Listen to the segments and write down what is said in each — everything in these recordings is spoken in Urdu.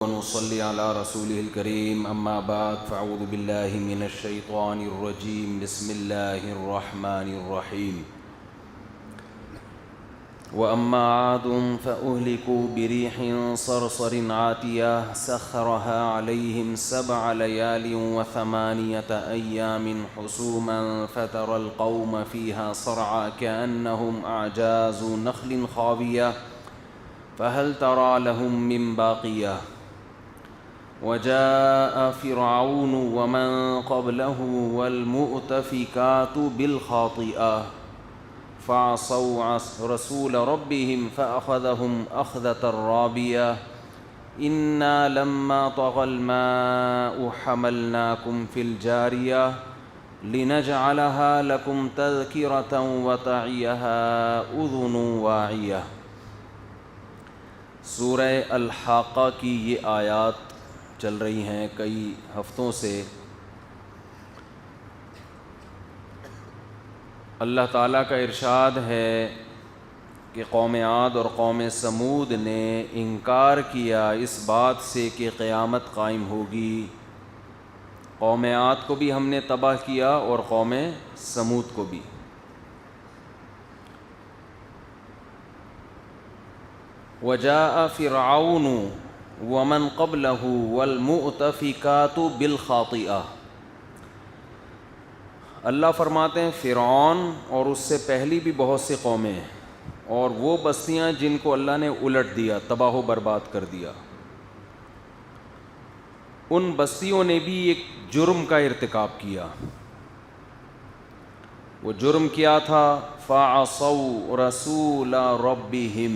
ونصلي على رسوله الكريم أما بعد فأعوذ بالله من الشيطان الرجيم بسم الله الرحمن الرحيم وأما عاد فأهلكوا بريح صرصر عاتية سخرها عليهم 7 ليال و8 أيام حسوما فترى القوم فيها صرعى كأنهم أعجاز نخل خاوية فهل ترى لهم من باقية وجاء فرعون ومن قبله والمؤتفكات بالخاطئة فعصوا رسول ربهم فأخذهم أخذة رابية إنا لما طغى الماء حملناكم في الجارية لنجعلها لكم تذكرة وتعيها أذن واعية۔ سورہ الحاقہ کی یہ آیات چل رہی ہیں کئی ہفتوں سے۔ اللہ تعالیٰ کا ارشاد ہے کہ قوم عاد اور قوم سمود نے انکار کیا اس بات سے کہ قیامت قائم ہوگی۔ قوم عاد کو بھی ہم نے تباہ کیا اور قوم سمود کو بھی۔ وجاء فرعون ومن قبله والمؤتفكات بالخاطئة۔ اللہ فرماتے ہیں فرعون اور اس سے پہلی بھی بہت سی قومیں ہیں اور وہ بستیاں جن کو اللہ نے الٹ دیا، تباہ و برباد کر دیا، ان بستیوں نے بھی ایک جرم کا ارتکاب کیا۔ وہ جرم کیا تھا؟ فَعَصَوْا رَسُولَ رَبِّهِمْ،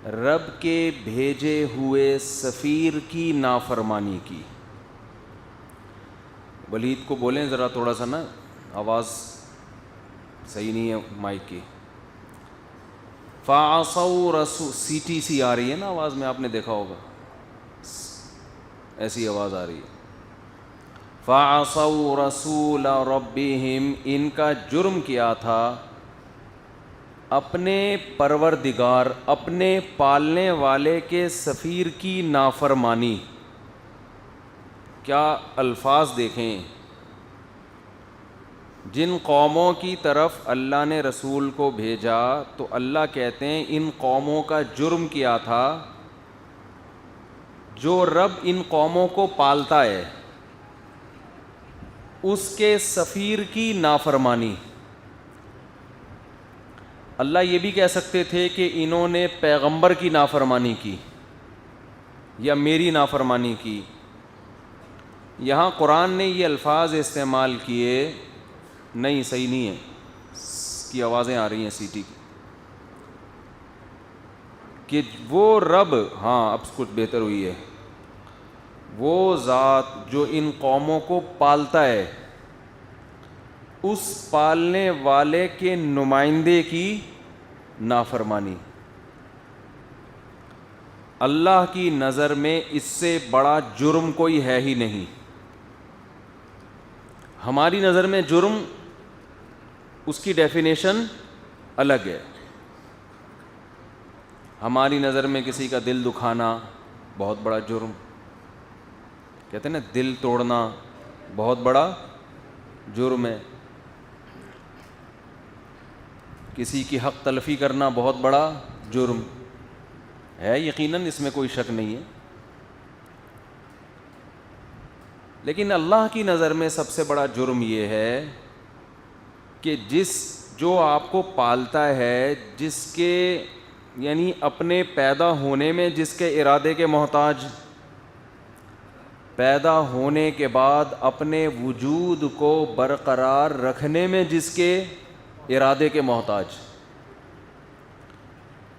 رب کے بھیجے ہوئے سفیر کی نافرمانی کی۔ ولید کو بولیں ذرا تھوڑا سا نا، آواز صحیح نہیں ہے مائک کی۔ فَعَصَوْا رَسُولَ، سی ٹی سی آ رہی ہے نا آواز میں، آپ نے دیکھا ہوگا ایسی آواز آ رہی ہے۔ فَعَصَوْا رَسُولَ رَبِّهِمْ، ان کا جرم کیا تھا اپنے پروردگار، اپنے پالنے والے کے سفیر کی نافرمانی۔ کیا الفاظ دیکھیں، جن قوموں کی طرف اللہ نے رسول کو بھیجا تو اللہ کہتے ہیں ان قوموں کا جرم کیا تھا، جو رب ان قوموں کو پالتا ہے اس کے سفیر کی نافرمانی۔ اللہ یہ بھی کہہ سکتے تھے کہ انہوں نے پیغمبر کی نافرمانی کی یا میری نافرمانی کی۔ یہاں قرآن نے یہ الفاظ استعمال کیے، نہیں صحیح نہیں ہے، اس کی آوازیں آ رہی ہیں سی ٹی کی، کہ وہ رب، ہاں اب کچھ بہتر ہوئی ہے، وہ ذات جو ان قوموں کو پالتا ہے اس پالنے والے کے نمائندے کی نافرمانی۔ اللہ کی نظر میں اس سے بڑا جرم کوئی ہے ہی نہیں۔ ہماری نظر میں جرم، اس کی ڈیفینیشن الگ ہے۔ ہماری نظر میں کسی کا دل دکھانا بہت بڑا جرم، کہتے ہیں نا دل توڑنا بہت بڑا جرم ہے، کسی کی حق تلفی کرنا بہت بڑا جرم ہے، یقیناً اس میں کوئی شک نہیں ہے۔ لیکن اللہ کی نظر میں سب سے بڑا جرم یہ ہے کہ جو آپ کو پالتا ہے، جس کے یعنی اپنے پیدا ہونے میں جس کے ارادے کے محتاج، پیدا ہونے کے بعد اپنے وجود کو برقرار رکھنے میں جس کے ارادے کے محتاج،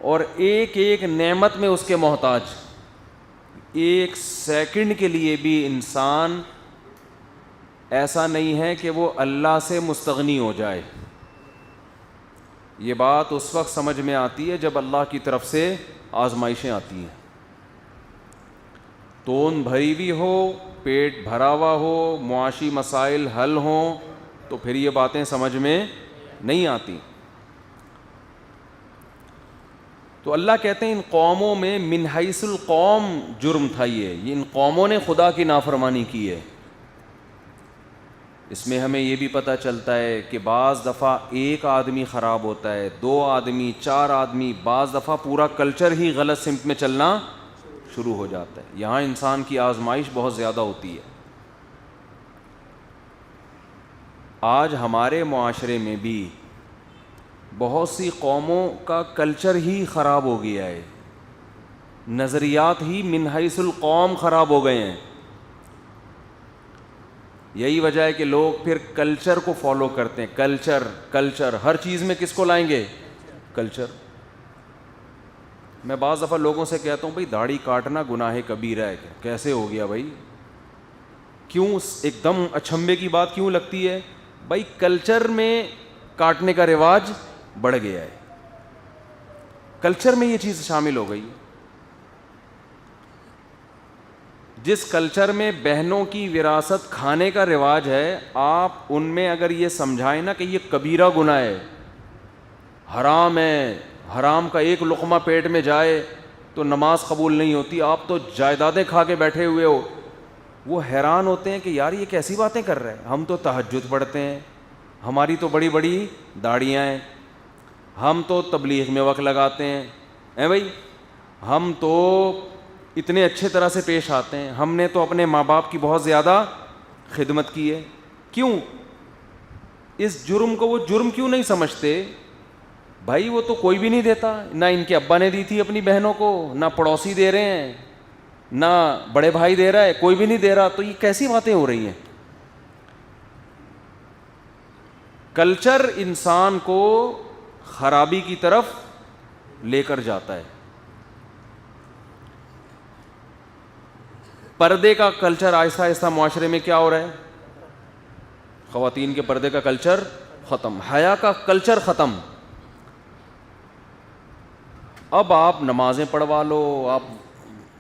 اور ایک ایک نعمت میں اس کے محتاج، ایک سیکنڈ کے لیے بھی انسان ایسا نہیں ہے کہ وہ اللہ سے مستغنی ہو جائے۔ یہ بات اس وقت سمجھ میں آتی ہے جب اللہ کی طرف سے آزمائشیں آتی ہیں، تون بھری ہوئی ہو، پیٹ بھرا ہوا ہو، معاشی مسائل حل ہوں، تو پھر یہ باتیں سمجھ میں نہیں آتی۔ تو اللہ کہتے ہیں ان قوموں میں من حیث القوم جرم تھا، یہ ان قوموں نے خدا کی نافرمانی کی ہے۔ اس میں ہمیں یہ بھی پتہ چلتا ہے کہ بعض دفعہ ایک آدمی خراب ہوتا ہے، 2 آدمی، 4 آدمی، بعض دفعہ پورا کلچر ہی غلط سمت میں چلنا شروع ہو جاتا ہے۔ یہاں انسان کی آزمائش بہت زیادہ ہوتی ہے۔ آج ہمارے معاشرے میں بھی بہت سی قوموں کا کلچر ہی خراب ہو گیا ہے، نظریات ہی من حیث القوم خراب ہو گئے ہیں۔ یہی وجہ ہے کہ لوگ پھر کلچر کو فالو کرتے ہیں۔ کلچر ہر چیز میں کس کو لائیں گے؟ کلچر۔ میں بعض دفعہ لوگوں سے کہتا ہوں بھائی داڑھی کاٹنا گناہ کبیرہ ہے، کیسے ہو گیا بھائی؟ کیوں ایک دم اچھمبے کی بات کیوں لگتی ہے؟ بھائی کلچر میں کاٹنے کا رواج بڑھ گیا ہے، کلچر میں یہ چیز شامل ہو گئی۔ جس کلچر میں بہنوں کی وراثت کھانے کا رواج ہے، آپ ان میں اگر یہ سمجھائیں نا کہ یہ کبیرہ گناہ ہے، حرام ہے، حرام کا ایک لقمہ پیٹ میں جائے تو نماز قبول نہیں ہوتی، آپ تو جائیدادیں کھا کے بیٹھے ہوئے ہو، وہ حیران ہوتے ہیں کہ یار یہ کیسی باتیں کر رہے ہیں، ہم تو تہجد پڑھتے ہیں، ہماری تو بڑی بڑی داڑیاں ہیں، ہم تو تبلیغ میں وقت لگاتے ہیں، اے بھائی ہم تو اتنے اچھے طرح سے پیش آتے ہیں، ہم نے تو اپنے ماں باپ کی بہت زیادہ خدمت کی ہے۔ کیوں؟ اس جرم کو وہ جرم کیوں نہیں سمجھتے؟ بھائی وہ تو کوئی بھی نہیں دیتا، نہ ان کے ابا نے دی تھی اپنی بہنوں کو، نہ پڑوسی دے رہے ہیں، نہ بڑے بھائی دے رہا ہے، کوئی بھی نہیں دے رہا، تو یہ کیسی باتیں ہو رہی ہیں؟ کلچر انسان کو خرابی کی طرف لے کر جاتا ہے۔ پردے کا کلچر آہستہ آہستہ معاشرے میں کیا ہو رہا ہے؟ خواتین کے پردے کا کلچر ختم، حیا کا کلچر ختم۔ اب آپ نمازیں پڑھوا لو، آپ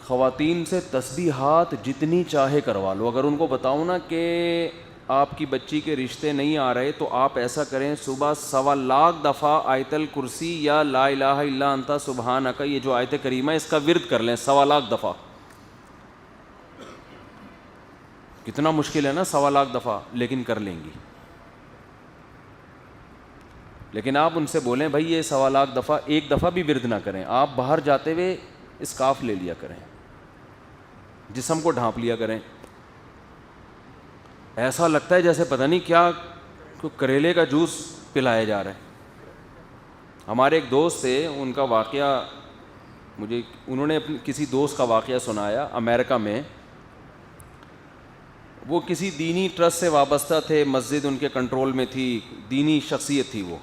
خواتین سے تسبیحات جتنی چاہے کروا لو، اگر ان کو بتاؤ نا کہ آپ کی بچی کے رشتے نہیں آ رہے تو آپ ایسا کریں، صبح 1.25 لاکھ دفعہ آیت الکرسی یا لا الہ الا انت سبحانک، یہ جو آیت کریمہ ہے اس کا ورد کر لیں 1.25 لاکھ دفعہ۔ کتنا مشکل ہے نا 1.25 لاکھ دفعہ، لیکن کر لیں گی۔ لیکن آپ ان سے بولیں بھائی یہ 1.25 لاکھ دفعہ ایک دفعہ بھی ورد نہ کریں، آپ باہر جاتے ہوئے اسکارف لے لیا کریں، جسم کو ڈھانپ لیا کریں، ایسا لگتا ہے جیسے پتہ نہیں کیا کریلے کا جوس پلایا جا رہا ہے۔ ہمارے ایک دوست تھے، ان کا واقعہ مجھے انہوں نے اپنے کسی دوست کا واقعہ سنایا، امریکہ میں وہ کسی دینی ٹرسٹ سے وابستہ تھے، مسجد ان کے کنٹرول میں تھی، دینی شخصیت تھی وہ۔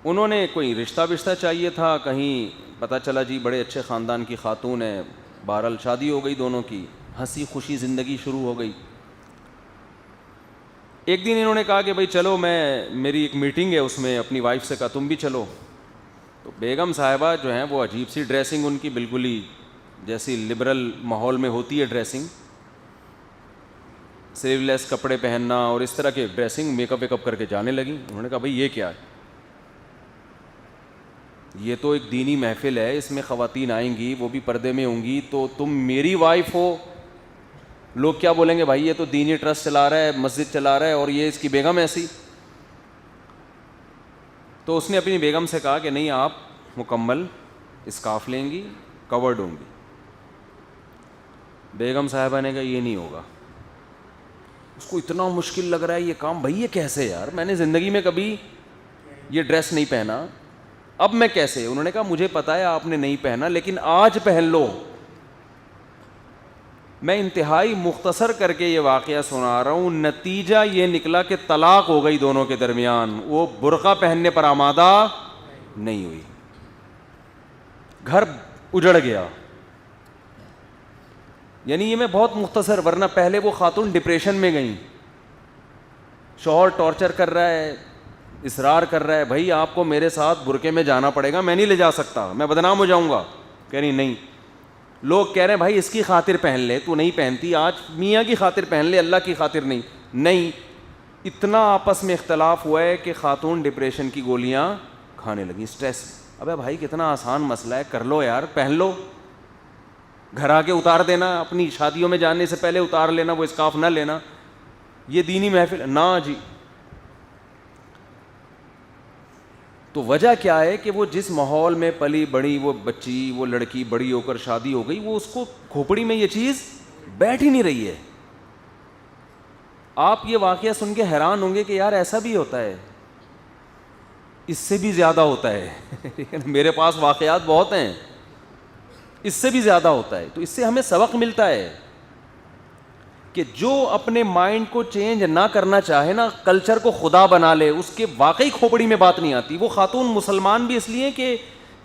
انہوں نے کوئی رشتہ چاہیے تھا کہیں، پتہ چلا جی بڑے اچھے خاندان کی خاتون ہے، بہرحال شادی ہو گئی دونوں کی، ہنسی خوشی زندگی شروع ہو گئی۔ ایک دن انہوں نے کہا کہ بھائی چلو میری ایک میٹنگ ہے، اس میں اپنی وائف سے کہا تم بھی چلو۔ تو بیگم صاحبہ جو ہیں وہ عجیب سی ڈریسنگ ان کی، بالکل ہی جیسی لبرل ماحول میں ہوتی ہے ڈریسنگ، سلیو لیس کپڑے پہننا اور اس طرح کے ڈریسنگ، میک اپ کر کے جانے لگی۔ انہوں نے کہا بھائی یہ کیا ہے؟ یہ تو ایک دینی محفل ہے، اس میں خواتین آئیں گی، وہ بھی پردے میں ہوں گی، تو تم میری وائف ہو، لوگ کیا بولیں گے بھائی یہ تو دینی ٹرسٹ چلا رہا ہے، مسجد چلا رہا ہے، اور یہ اس کی بیگم ایسی۔ تو اس نے اپنی بیگم سے کہا کہ نہیں آپ مکمل اسکارف لیں گی، کورڈ ہوں گی۔ بیگم صاحبہ نے کہا یہ نہیں ہوگا۔ اس کو اتنا مشکل لگ رہا ہے یہ کام، بھائی یہ کیسے یار، میں نے زندگی میں کبھی یہ ڈریس نہیں پہنا، اب میں کیسے؟ انہوں نے کہا مجھے پتا ہے آپ نے نہیں پہنا، لیکن آج پہن لو۔ میں انتہائی مختصر کر کے یہ واقعہ سنا رہا ہوں، نتیجہ یہ نکلا کہ طلاق ہو گئی دونوں کے درمیان، وہ برقع پہننے پر آمادہ نہیں ہوئی، گھر اجڑ گیا۔ یعنی یہ میں بہت مختصر، ورنہ پہلے وہ خاتون ڈپریشن میں گئیں، شوہر ٹارچر کر رہا ہے، اصرار کر رہا ہے بھائی آپ کو میرے ساتھ برقعے میں جانا پڑے گا، میں نہیں لے جا سکتا، میں بدنام ہو جاؤں گا۔ کہہ رہی نہیں، لوگ کہہ رہے ہیں بھائی اس کی خاطر پہن لے، تو نہیں پہنتی، آج میاں کی خاطر پہن لے، اللہ کی خاطر نہیں۔ اتنا آپس میں اختلاف ہوا ہے کہ خاتون ڈپریشن کی گولیاں کھانے لگی، سٹریس ابے بھائی کتنا آسان مسئلہ ہے, کر لو یار, پہن لو, گھر آ کے اتار دینا, اپنی شادیوں میں جانے سے پہلے اتار لینا, وہ اسکارف نہ لینا, یہ دینی محفل نہ جی. تو وجہ کیا ہے کہ وہ جس ماحول میں پلی بڑی, وہ بچی, وہ لڑکی بڑی ہو کر شادی ہو گئی, وہ اس کو کھوپڑی میں یہ چیز بیٹھ ہی نہیں رہی ہے. آپ یہ واقعہ سن کے حیران ہوں گے کہ یار ایسا بھی ہوتا ہے, اس سے بھی زیادہ ہوتا ہے. میرے پاس واقعات بہت ہیں, اس سے بھی زیادہ ہوتا ہے. تو اس سے ہمیں سبق ملتا ہے کہ جو اپنے مائنڈ کو چینج نہ کرنا چاہے نا, کلچر کو خدا بنا لے, اس کے واقعی کھوپڑی میں بات نہیں آتی. وہ خاتون مسلمان بھی اس لیے کہ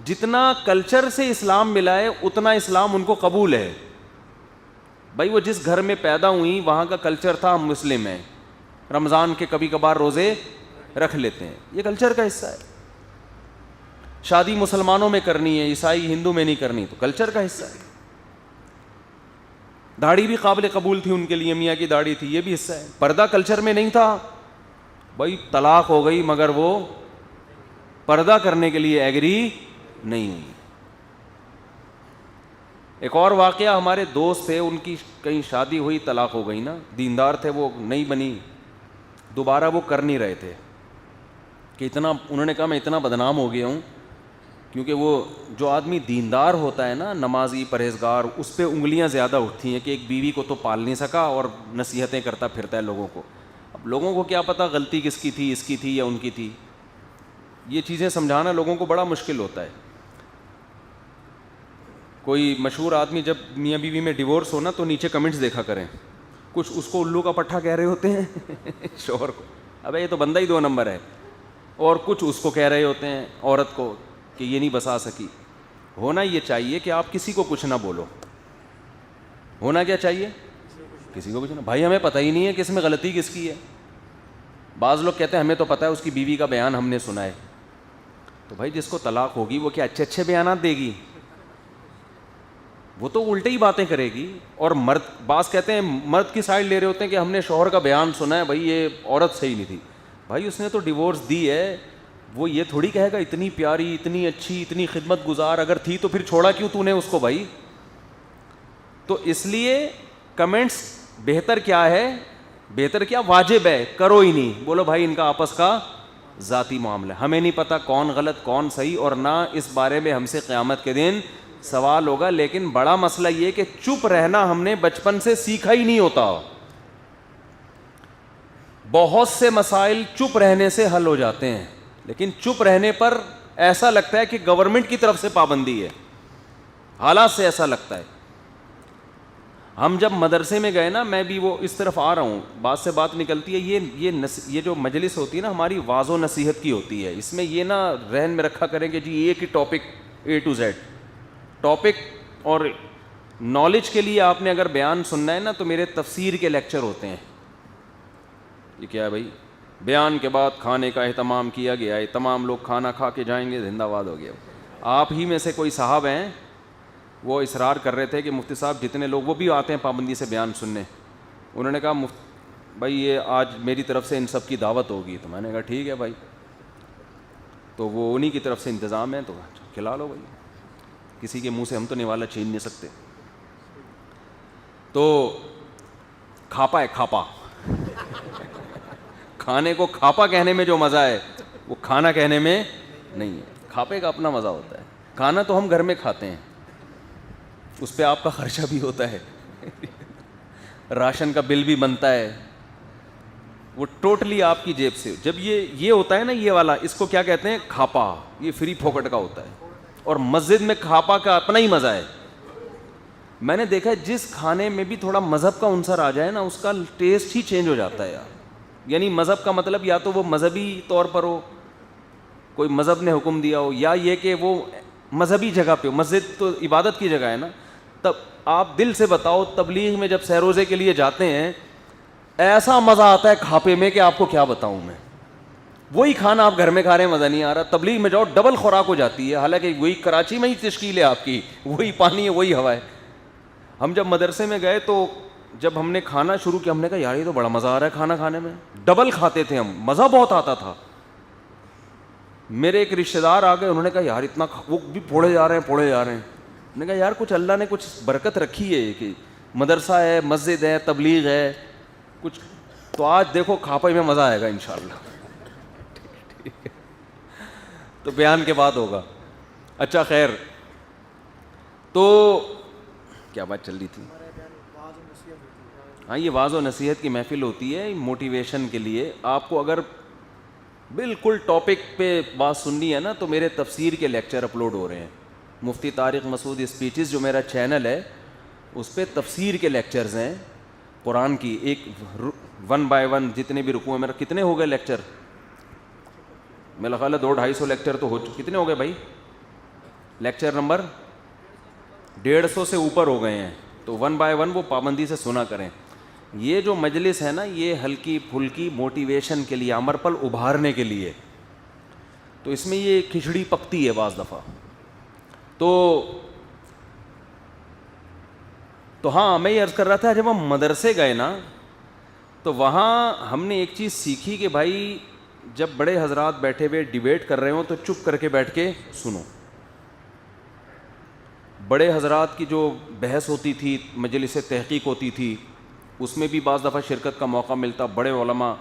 جتنا کلچر سے اسلام ملا ہے اتنا اسلام ان کو قبول ہے. بھائی وہ جس گھر میں پیدا ہوئی وہاں کا کلچر تھا, ہم مسلم ہیں, رمضان کے کبھی کبھار روزے رکھ لیتے ہیں, یہ کلچر کا حصہ ہے. شادی مسلمانوں میں کرنی ہے, عیسائی ہندو میں نہیں کرنی, تو کلچر کا حصہ ہے. داڑھی بھی قابل قبول تھی ان کے لیے, میاں کی داڑھی تھی, یہ بھی حصہ ہے. پردہ کلچر میں نہیں تھا, بھائی طلاق ہو گئی مگر وہ پردہ کرنے کے لیے ایگری نہیں ہوئی. ایک اور واقعہ, ہمارے دوست تھے, ان کی کہیں شادی ہوئی, طلاق ہو گئی نا, دیندار تھے, وہ نہیں بنی, دوبارہ وہ کر نہیں رہے تھے کہ اتنا, انہوں نے کہا میں اتنا بدنام ہو گیا ہوں, کیونکہ وہ جو آدمی دیندار ہوتا ہے نا, نمازی پرہیزگار, اس پہ انگلیاں زیادہ اٹھتی ہیں کہ ایک بیوی کو تو پال نہیں سکا اور نصیحتیں کرتا پھرتا ہے لوگوں کو. اب لوگوں کو کیا پتہ غلطی کس کی تھی, اس کی تھی یا ان کی تھی, یہ چیزیں سمجھانا لوگوں کو بڑا مشکل ہوتا ہے. کوئی مشہور آدمی جب میاں بیوی میں ڈیورس ہونا تو نیچے کمنٹس دیکھا کریں, کچھ اس کو الو کا پٹھا کہہ رہے ہوتے ہیں شوہر کو, ابے یہ تو بندہ ہی 2 نمبر ہے, اور کچھ اس کو کہہ رہے ہوتے ہیں عورت کو کہ یہ نہیں بسا سکی. ہونا یہ چاہیے کہ آپ کسی کو کچھ نہ بولو. ہونا کیا چاہیے, کسی کو کچھ نہ. بھائی ہمیں پتہ ہی نہیں ہے کہ اس میں غلطی کس کی ہے. بعض لوگ کہتے ہیں ہمیں تو پتہ ہے اس کی بیوی کا بیان ہم نے سنا ہے. تو بھائی جس کو طلاق ہوگی وہ کیا اچھے اچھے بیانات دے گی؟ وہ تو الٹی ہی باتیں کرے گی. اور مرد, بعض کہتے ہیں مرد کی سائڈ لے رہے ہوتے ہیں کہ ہم نے شوہر کا بیان سنا ہے, بھائی یہ عورت صحیح نہیں تھی. بھائی اس نے تو ڈیورس دی ہے, وہ یہ تھوڑی کہے گا اتنی پیاری, اتنی اچھی, اتنی خدمت گزار اگر تھی تو پھر چھوڑا کیوں تو نے اس کو بھائی. تو اس لیے کمنٹس بہتر کیا ہے, بہتر کیا واجب ہے, کرو ہی نہیں. بولو بھائی ان کا آپس کا ذاتی معاملہ, ہمیں نہیں پتہ کون غلط کون صحیح, اور نہ اس بارے میں ہم سے قیامت کے دن سوال ہوگا. لیکن بڑا مسئلہ یہ کہ چپ رہنا ہم نے بچپن سے سیکھا ہی نہیں ہوتا. بہت سے مسائل چپ رہنے سے حل ہو جاتے ہیں, لیکن چپ رہنے پر ایسا لگتا ہے کہ گورنمنٹ کی طرف سے پابندی ہے, حالات سے ایسا لگتا ہے. ہم جب مدرسے میں گئے نا, میں بھی وہ اس طرف آ رہا ہوں, بات سے بات نکلتی ہے, یہ جو مجلس ہوتی ہے نا ہماری واضح و نصیحت کی ہوتی ہے. اس میں یہ نہ ذہن میں رکھا کریں کہ جی ایک ہی topic A to Z topic, اور نالج کے لیے آپ نے اگر بیان سننا ہے نا تو میرے تفسیر کے لیکچر ہوتے ہیں. یہ کیا ہے بھائی, بیان کے بعد کھانے کا اہتمام کیا گیا ہے, تمام لوگ کھانا کھا کے جائیں گے, زندہ باد ہو گیا. آپ ہی میں سے کوئی صاحب ہیں, وہ اصرار کر رہے تھے کہ مفتی صاحب جتنے لوگ, وہ بھی آتے ہیں پابندی سے بیان سننے, انہوں نے کہا بھائی یہ آج میری طرف سے ان سب کی دعوت ہوگی. تو میں نے کہا ٹھیک ہے بھائی, تو وہ انہی کی طرف سے انتظام ہے تو کھلا لو بھائی, کسی کے منہ سے ہم تو نوالا چھین نہیں سکتے. تو کھاپا ہے, کھاپا کھانے کو کھاپا کہنے میں جو مزہ ہے وہ کھانا کہنے میں نہیں ہے. کھاپے کا اپنا مزہ ہوتا ہے. کھانا تو ہم گھر میں کھاتے ہیں, اس پہ آپ کا خرچہ بھی ہوتا ہے, راشن کا بل بھی بنتا ہے, وہ ٹوٹلی آپ کی جیب سے. جب یہ ہوتا ہے نا یہ والا, اس کو کیا کہتے ہیں, کھاپا, یہ فری پھوکٹ کا ہوتا ہے. اور مسجد میں کھاپا کا اپنا ہی مزہ ہے. میں نے دیکھا جس کھانے میں بھی تھوڑا مذہب کا عنصر آ جائے نا, اس کا ٹیسٹ ہی چینج ہو جاتا ہے یار. یعنی مذہب کا مطلب یا تو وہ مذہبی طور پر ہو, کوئی مذہب نے حکم دیا ہو, یا یہ کہ وہ مذہبی جگہ پہ ہو. مسجد تو عبادت کی جگہ ہے نا. تب آپ دل سے بتاؤ, تبلیغ میں جب سہروزے کے لیے جاتے ہیں ایسا مزہ آتا ہے کھاپے میں کہ آپ کو کیا بتاؤں میں. وہی کھانا آپ گھر میں کھا رہے ہیں, مزہ نہیں آ رہا. تبلیغ میں جاؤ ڈبل خوراک ہو جاتی ہے, حالانکہ وہی کراچی میں ہی تشکیل ہے آپ کی, وہی پانی ہے, وہی ہوا ہے. ہم جب مدرسے میں گئے تو جب ہم نے کھانا شروع کیا, ہم نے کہا یار یہ تو بڑا مزہ آ رہا ہے کھانا کھانے میں. ڈبل کھاتے تھے ہم, مزہ بہت آتا تھا. میرے ایک رشتہ دار آ گئے, انہوں نے کہا یار اتنا وہ بھی پڑھے جا رہے ہیں پڑھے جا رہے ہیں. میں نے کہا یار کچھ اللہ نے کچھ برکت رکھی ہے کہ مدرسہ ہے, مسجد ہے, تبلیغ ہے کچھ, تو آج دیکھو کھاپے میں مزہ آئے گا انشاءاللہ. تو بیان کے بعد ہوگا. اچھا خیر, تو کیا بات چل رہی تھی؟ ہاں, یہ واعظ و نصیحت کی محفل ہوتی ہے موٹیویشن کے لیے. آپ کو اگر بالکل ٹاپک پہ بات سننی ہے نا تو میرے تفسیر کے لیکچر اپلوڈ ہو رہے ہیں. مفتی طارق مسعود اسپیچز جو میرا چینل ہے اس پہ تفسیر کے لیکچرز ہیں قرآن کی, ایک 1 by 1 جتنے بھی رکوع ہیں. میرا کتنے ہو گئے لیکچر؟ میرا خیال ہے 200-250 لیکچر تو ہو. کتنے ہو گئے بھائی؟ لیکچر نمبر 150 سے اوپر ہو گئے ہیں. تو 1 by 1 وہ پابندی سے سنا کریں. یہ جو مجلس ہے نا یہ ہلکی پھلکی موٹیویشن کے لیے, امر پل ابھارنے کے لیے. تو اس میں یہ کھچڑی پکتی ہے بعض دفعہ. تو ہاں, میں یہ عرض کر رہا تھا جب ہم مدرسے گئے نا تو وہاں ہم نے ایک چیز سیکھی کہ بھائی جب بڑے حضرات بیٹھے ہوئے ڈیبیٹ کر رہے ہوں تو چپ کر کے بیٹھ کے سنو. بڑے حضرات کی جو بحث ہوتی تھی, مجلس تحقیق ہوتی تھی, اس میں بھی بعض دفعہ شرکت کا موقع ملتا, بڑے علماء.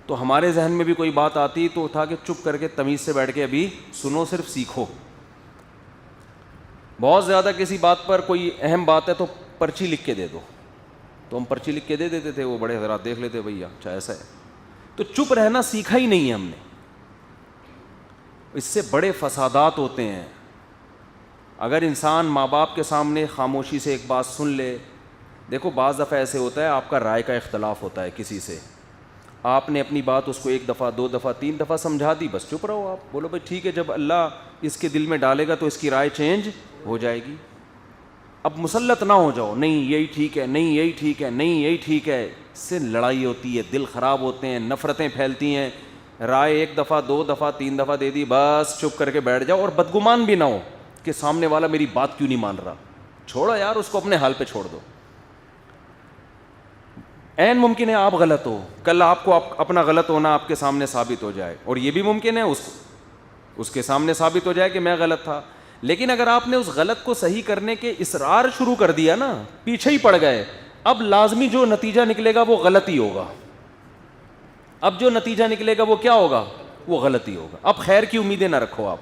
تو ہمارے ذہن میں بھی کوئی بات آتی تو تھا کہ چپ کر کے تمیز سے بیٹھ کے ابھی سنو, صرف سیکھو. بہت زیادہ کسی بات پر کوئی اہم بات ہے تو پرچی لکھ کے دے دو, تو ہم پرچی لکھ کے دے دیتے تھے, وہ بڑے حضرات دیکھ لیتے بھیا اچھا ایسا ہے. تو چپ رہنا سیکھا ہی نہیں ہے ہم نے. اس سے بڑے فسادات ہوتے ہیں. اگر انسان ماں باپ کے سامنے خاموشی سے ایک بات سن لے, دیکھو بعض دفعہ ایسے ہوتا ہے آپ کا رائے کا اختلاف ہوتا ہے کسی سے, آپ نے اپنی بات اس کو 1 دفعہ 2 دفعہ 3 دفعہ سمجھا دی, بس چپ رہو. آپ بولو بھائی ٹھیک ہے, جب اللہ اس کے دل میں ڈالے گا تو اس کی رائے چینج ہو جائے گی. اب مسلط نہ ہو جاؤ, نہیں یہی ٹھیک ہے, نہیں یہی ٹھیک ہے, نہیں یہی ٹھیک ہے. اس سے لڑائی ہوتی ہے, دل خراب ہوتے ہیں, نفرتیں پھیلتی ہیں. رائے 1 دفعہ 2 دفعہ 3 دفعہ دے دی, بس چپ کر کے بیٹھ جاؤ. اور بدگمان بھی نہ ہو کہ سامنے والا میری بات کیوں نہیں مان رہا. چھوڑو یار, اس کو اپنے حال پہ چھوڑ دو. عین ممکن ہے آپ غلط ہو, کل آپ کو اپنا غلط ہونا آپ کے سامنے ثابت ہو جائے, اور یہ بھی ممکن ہے اس کے سامنے ثابت ہو جائے کہ میں غلط تھا. لیکن اگر آپ نے اس غلط کو صحیح کرنے کے اصرار شروع کر دیا نا, پیچھے ہی پڑ گئے, اب لازمی جو نتیجہ نکلے گا وہ غلط ہی ہوگا. اب جو نتیجہ نکلے گا وہ کیا ہوگا؟ وہ غلط ہی ہوگا. اب خیر کی امیدیں نہ رکھو آپ,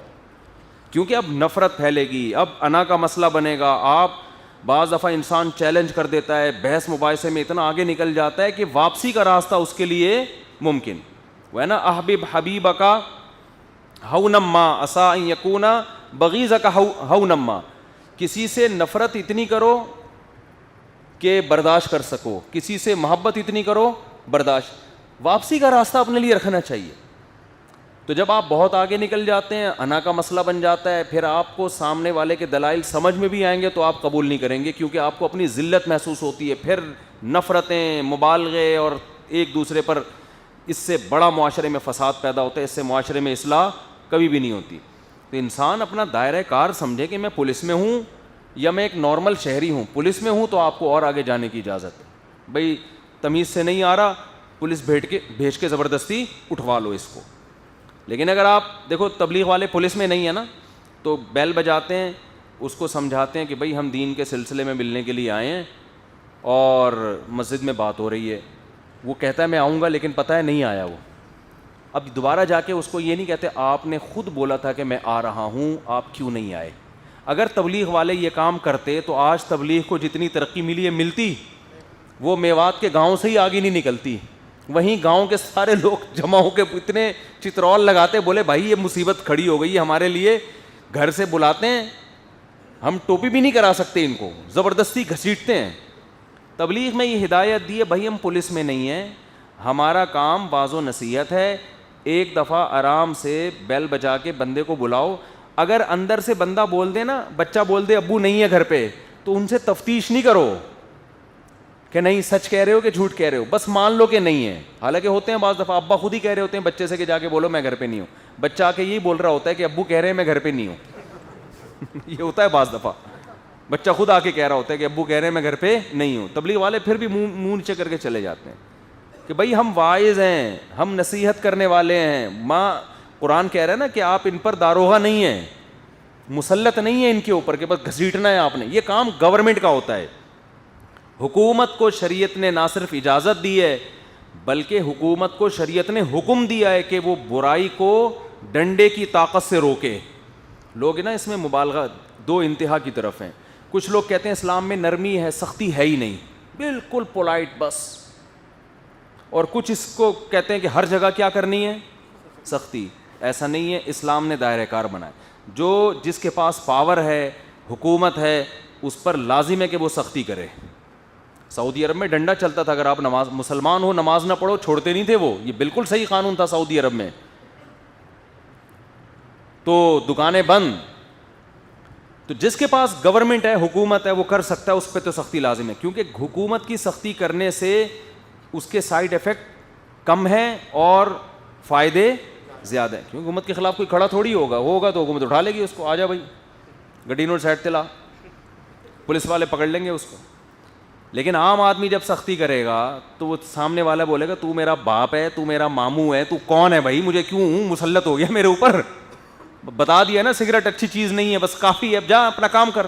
کیونکہ اب نفرت پھیلے گی, اب انا کا مسئلہ بنے گا. آپ بعض دفعہ انسان چیلنج کر دیتا ہے, بحث مباحثے میں اتنا آگے نکل جاتا ہے کہ واپسی کا راستہ اس کے لیے ممکن وہ ہے نا. احبب حبیبک ہونما عسیٰ ان یکون بغیضک ہونما. کسی سے نفرت اتنی کرو کہ برداشت کر سکو, کسی سے محبت اتنی کرو برداشت. واپسی کا راستہ اپنے لیے رکھنا چاہیے. تو جب آپ بہت آگے نکل جاتے ہیں, انا کا مسئلہ بن جاتا ہے, پھر آپ کو سامنے والے کے دلائل سمجھ میں بھی آئیں گے تو آپ قبول نہیں کریں گے, کیونکہ آپ کو اپنی ذلت محسوس ہوتی ہے. پھر نفرتیں, مبالغے اور ایک دوسرے پر, اس سے بڑا معاشرے میں فساد پیدا ہوتا ہے. اس سے معاشرے میں اصلاح کبھی بھی نہیں ہوتی. تو انسان اپنا دائرہ کار سمجھے کہ میں پولیس میں ہوں یا میں ایک نارمل شہری ہوں. پولیس میں ہوں تو آپ کو اور آگے جانے کی اجازت ہے. بھائی تمیز سے نہیں آ رہا, پولیس بھیج کے زبردستی اٹھوا لو اس کو. لیکن اگر آپ دیکھو تبلیغ والے پولیس میں نہیں ہے نا, تو بیل بجاتے ہیں, اس کو سمجھاتے ہیں کہ بھائی ہم دین کے سلسلے میں ملنے کے لیے آئے ہیں اور مسجد میں بات ہو رہی ہے. وہ کہتا ہے میں آؤں گا, لیکن پتہ ہے نہیں آیا وہ. اب دوبارہ جا کے اس کو یہ نہیں کہتے آپ نے خود بولا تھا کہ میں آ رہا ہوں, آپ کیوں نہیں آئے. اگر تبلیغ والے یہ کام کرتے تو آج تبلیغ کو جتنی ترقی ملی ہے ملتی, وہ میوات کے گاؤں سے ہی آگے نہیں نکلتی. وہیں گاؤں کے سارے لوگ جمع ہو کے اتنے چترول لگاتے, بولے بھائی یہ مصیبت کھڑی ہو گئی ہے ہمارے لیے. گھر سے بلاتے ہیں, ہم ٹوپی بھی نہیں کرا سکتے, ان کو زبردستی گھسیٹتے ہیں. تبلیغ میں یہ ہدایت دی ہے بھائی ہم پولیس میں نہیں ہیں, ہمارا کام واعظ و نصیحت ہے. ایک دفعہ آرام سے بیل بجا کے بندے کو بلاؤ. اگر اندر سے بندہ بول دے نا, بچہ بول دے ابو نہیں ہے گھر پہ, تو ان سے تفتیش نہیں کرو کہ نہیں سچ کہہ رہے ہو کہ جھوٹ کہہ رہے ہو, بس مان لو کہ نہیں ہے. حالانکہ ہوتے ہیں بعض دفعہ ابا خود ہی کہہ رہے ہوتے ہیں بچے سے کہ جا کے بولو میں گھر پہ نہیں ہوں. بچہ آ کے یہی بول رہا ہوتا ہے کہ ابو کہہ رہے ہیں میں گھر پہ نہیں ہوں. یہ ہوتا ہے بعض دفعہ, بچہ خود آ کے کہہ رہا ہوتا ہے کہ ابو کہہ رہے ہیں میں گھر پہ نہیں ہوں. تبلیغ والے پھر بھی منہ نیچے کر کے چلے جاتے ہیں کہ بھائی ہم واعظ ہیں, ہم نصیحت کرنے والے ہیں. قرآن کہہ رہا ہے نا کہ آپ ان پر داروغہ نہیں ہیں, مسلط نہیں ہے ان کے اوپر کہ بس گھسیٹنا ہے آپ نے, یہ کام گورنمنٹ کا ہوتا ہے. حکومت کو شریعت نے نہ صرف اجازت دی ہے بلکہ حکومت کو شریعت نے حکم دیا ہے کہ وہ برائی کو ڈنڈے کی طاقت سے روکے. لوگ نا اس میں مبالغہ دو انتہا کی طرف ہیں. کچھ لوگ کہتے ہیں اسلام میں نرمی ہے, سختی ہے ہی نہیں, بالکل پولائٹ بس. اور کچھ اس کو کہتے ہیں کہ ہر جگہ کیا کرنی ہے, سختی. ایسا نہیں ہے, اسلام نے دائرہ کار بنایا. جو جس کے پاس پاور ہے, حکومت ہے, اس پر لازم ہے کہ وہ سختی کرے. سعودی عرب میں ڈنڈا چلتا تھا, اگر آپ مسلمان ہو نماز نہ پڑھو چھوڑتے نہیں تھے وہ, یہ بالکل صحیح قانون تھا سعودی عرب میں. تو دکانیں بند. تو جس کے پاس گورنمنٹ ہے, حکومت ہے, وہ کر سکتا ہے, اس پہ تو سختی لازم ہے, کیونکہ حکومت کی سختی کرنے سے اس کے سائیڈ ایفیکٹ کم ہیں اور فائدے زیادہ ہیں. کیونکہ حکومت کے خلاف کوئی کھڑا تھوڑی ہوگا تو حکومت اٹھا لے گی اس کو, آ جا بھائی گڈی نوٹ سائڈ تلا, پولیس والے پکڑ لیں گے اس کو. لیکن عام آدمی جب سختی کرے گا تو وہ سامنے والا بولے گا تو میرا باپ ہے, تو میرا ماموں ہے, تو کون ہے بھائی, مجھے کیوں مسلط ہو گیا میرے اوپر. بتا دیا نا سگریٹ اچھی چیز نہیں ہے, بس کافی ہے, اب جا اپنا کام کر.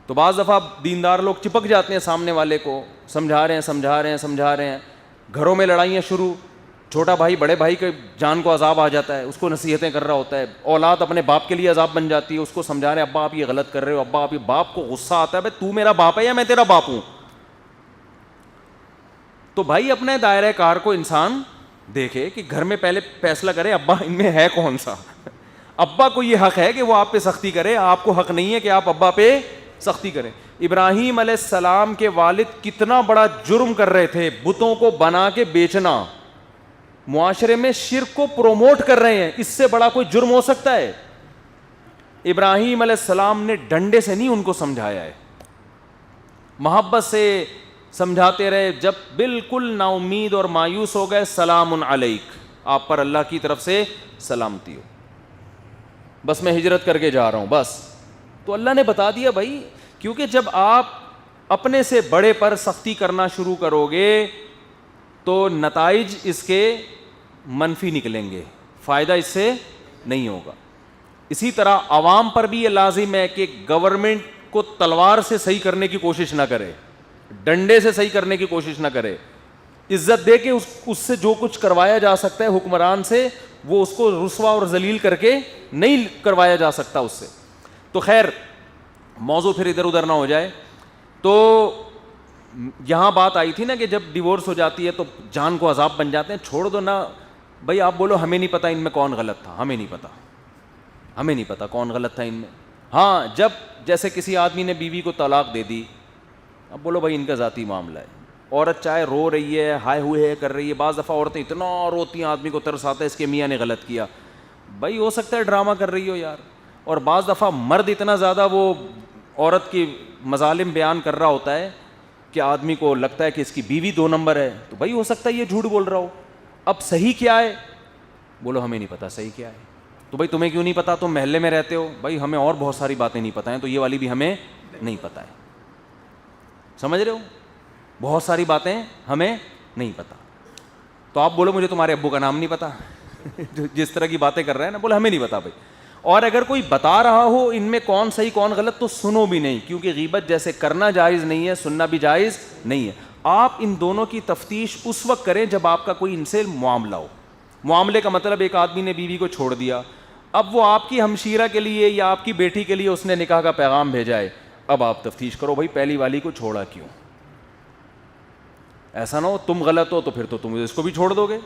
تو بعض دفعہ دیندار لوگ چپک جاتے ہیں سامنے والے کو, سمجھا رہے ہیں, گھروں میں لڑائیاں شروع, چھوٹا بھائی بڑے بھائی کے جان کو عذاب آ جاتا ہے, اس کو نصیحتیں کر رہا ہوتا ہے. اولاد اپنے باپ کے لیے عذاب بن جاتی ہے, اس کو سمجھا رہے ہیں ابا آپ یہ غلط کر رہے ہو, ابا آپ یہ, باپ کو غصہ آتا ہے بھائی تو میرا باپ ہے یا میں تیرا باپ ہوں. تو بھائی اپنے دائرہ کار کو انسان دیکھے کہ گھر میں پہلے فیصلہ کرے ابا ان میں ہے کون سا. ابا کو یہ حق ہے کہ وہ آپ پہ سختی کرے, آپ کو حق نہیں ہے کہ آپ ابا پہ سختی کریں. ابراہیم علیہ السلام کے والد کتنا بڑا جرم کر رہے تھے, بتوں کو بنا کے بیچنا, معاشرے میں شرک کو پروموٹ کر رہے ہیں, اس سے بڑا کوئی جرم ہو سکتا ہے؟ ابراہیم علیہ السلام نے ڈنڈے سے نہیں ان کو سمجھایا ہے, محبت سے سمجھاتے رہے. جب بالکل نا امید اور مایوس ہو گئے, سلام علیک, آپ پر اللہ کی طرف سے سلامتی ہو, بس میں ہجرت کر کے جا رہا ہوں بس. تو اللہ نے بتا دیا بھائی, کیونکہ جب آپ اپنے سے بڑے پر سختی کرنا شروع کرو گے تو نتائج اس کے منفی نکلیں گے, فائدہ اس سے نہیں ہوگا. اسی طرح عوام پر بھی یہ لازم ہے کہ گورنمنٹ کو تلوار سے صحیح کرنے کی کوشش نہ کرے, ڈنڈے سے صحیح کرنے کی کوشش نہ کرے, عزت دے کے اس سے جو کچھ کروایا جا سکتا ہے حکمران سے, وہ اس کو رسوا اور ذلیل کر کے نہیں کروایا جا سکتا اس سے. تو خیر موضوع پھر ادھر ادھر نہ ہو جائے. تو یہاں بات آئی تھی نا کہ جب ڈیورس ہو جاتی ہے تو جان کو عذاب بن جاتے ہیں. چھوڑ دو نا بھائی, آپ بولو ہمیں نہیں پتا ان میں کون غلط تھا, ہمیں نہیں پتا کون غلط تھا ان میں. ہاں جب جیسے کسی آدمی نے بیوی کو طلاق دے دی, اب بولو بھائی ان کا ذاتی معاملہ ہے. عورت چاہے رو رہی ہے, ہائے ہوئے ہے کر رہی ہے, بعض دفعہ عورتیں اتنا روتی ہیں آدمی کو ترس آتا ہے اس کے میاں نے غلط کیا, بھائی ہو سکتا ہے ڈرامہ کر رہی ہو یار. اور بعض دفعہ مرد اتنا زیادہ وہ عورت کی مظالم بیان کر رہا ہوتا ہے کہ آدمی کو لگتا ہے کہ اس کی بیوی 2 نمبر ہے, تو بھائی ہو سکتا ہے یہ جھوٹ بول رہا ہو. اب صحیح کیا ہے, بولو ہمیں نہیں پتا صحیح کیا ہے. تو بھائی تمہیں کیوں نہیں پتا, تم محلے میں رہتے ہو, بھائی ہمیں اور بہت ساری باتیں نہیں پتہ ہیں, تو یہ والی بھی ہمیں نہیں پتہ ہے. سمجھ رہے ہو, بہت ساری باتیں ہمیں نہیں پتہ. تو آپ بولو مجھے تمہارے ابو کا نام نہیں پتا, جس طرح کی باتیں کر رہے ہیں نا, بولے ہمیں نہیں پتا بھائی. اور اگر کوئی بتا رہا ہو ان میں کون صحیح کون غلط, تو سنو بھی نہیں, کیونکہ غیبت جیسے کرنا جائز نہیں ہے, سننا بھی جائز نہیں ہے. آپ ان دونوں کی تفتیش اس وقت کریں جب آپ کا کوئی ان سے معاملہ ہو. معاملے کا مطلب ایک آدمی نے بیوی کو چھوڑ دیا, اب وہ آپ کی ہمشیرہ کے لیے یا آپ کی بیٹی کے لیے اس نے نکاح کا پیغام بھیجا ہے, اب آپ تفتیش کرو بھائی پہلی والی کو چھوڑا کیوں. ایسا نہ ہو تم غلط ہو تو پھر تو تم اس کو بھی چھوڑ دو گے.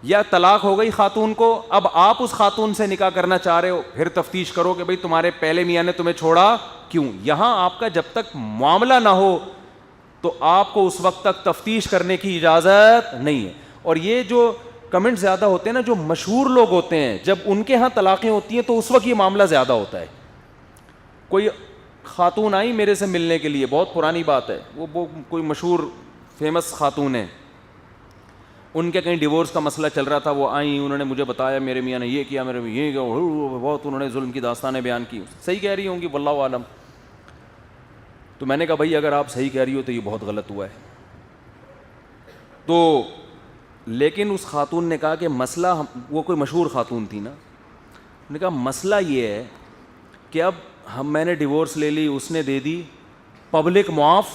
یا طلاق ہو گئی خاتون کو, اب آپ اس خاتون سے نکاح کرنا چاہ رہے ہو, پھر تفتیش کرو کہ بھئی تمہارے پہلے میاں نے تمہیں چھوڑا کیوں. یہاں آپ کا جب تک معاملہ نہ ہو تو آپ کو اس وقت تک تفتیش کرنے کی اجازت نہیں ہے. اور یہ جو کمنٹ زیادہ ہوتے ہیں نا, جو مشہور لوگ ہوتے ہیں, جب ان کے ہاں طلاقیں ہوتی ہیں تو اس وقت یہ معاملہ زیادہ ہوتا ہے. کوئی خاتون آئی میرے سے ملنے کے لیے, بہت پرانی بات ہے, وہ کوئی مشہور فیمس خاتون ہے, ان کے کہیں ڈیورس کا مسئلہ چل رہا تھا, وہ آئیں, انہوں نے مجھے بتایا میرے میاں نے یہ کیا, میرے میں یہ کیا, بہت انہوں نے ظلم کی داستانیں بیان کی. صحیح کہہ رہی ہوں گی واللہ عالم. تو میں نے کہا بھائی اگر آپ صحیح کہہ رہی ہو تو یہ بہت غلط ہوا ہے. تو لیکن اس خاتون نے کہا کہ مسئلہ وہ کوئی مشہور خاتون تھی نا, نے کہا مسئلہ یہ ہے کہ اب میں نے ڈیورس لے لی, اس نے دے دی, پبلک معاف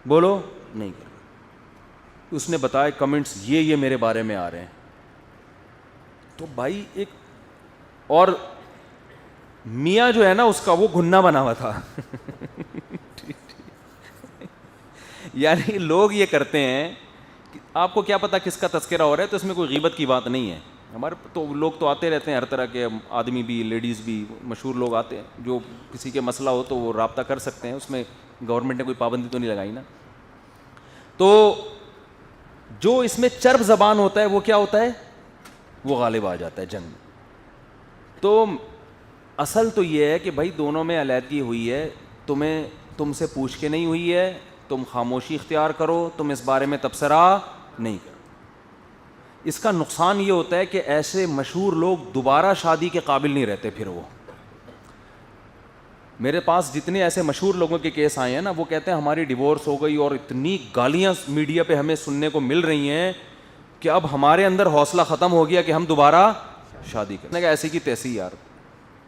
بولو نہیں کر. اس نے بتایا کمنٹس یہ میرے بارے میں آ رہے ہیں. تو بھائی ایک اور میاں جو ہے نا اس کا وہ گھنا بنا ہوا تھا یعنی لوگ یہ کرتے ہیں کہ آپ کو کیا پتا کس کا تذکرہ ہو رہا ہے, تو اس میں کوئی غیبت کی بات نہیں ہے. ہمارے تو لوگ تو آتے رہتے ہیں, ہر طرح کے آدمی بھی لیڈیز بھی, مشہور لوگ آتے ہیں, جو کسی کے مسئلہ ہو تو وہ رابطہ کر سکتے ہیں, اس میں گورنمنٹ نے کوئی پابندی تو نہیں لگائی نا. تو جو اس میں چرب زبان ہوتا ہے وہ کیا ہوتا ہے, وہ غالب آ جاتا ہے جنگ. تو اصل تو یہ ہے کہ بھائی دونوں میں علیحدگی ہوئی ہے, تم سے پوچھ کے نہیں ہوئی ہے, تم خاموشی اختیار کرو, تم اس بارے میں تبصرہ نہیں کرو. اس کا نقصان یہ ہوتا ہے کہ ایسے مشہور لوگ دوبارہ شادی کے قابل نہیں رہتے. پھر وہ میرے پاس جتنے ایسے مشہور لوگوں کے کیس آئے ہیں نا, وہ کہتے ہیں ہماری ڈیورس ہو گئی اور اتنی گالیاں میڈیا پہ ہمیں سننے کو مل رہی ہیں کہ اب ہمارے اندر حوصلہ ختم ہو گیا کہ ہم دوبارہ شادی کریں. ایسی کی تیسی یار,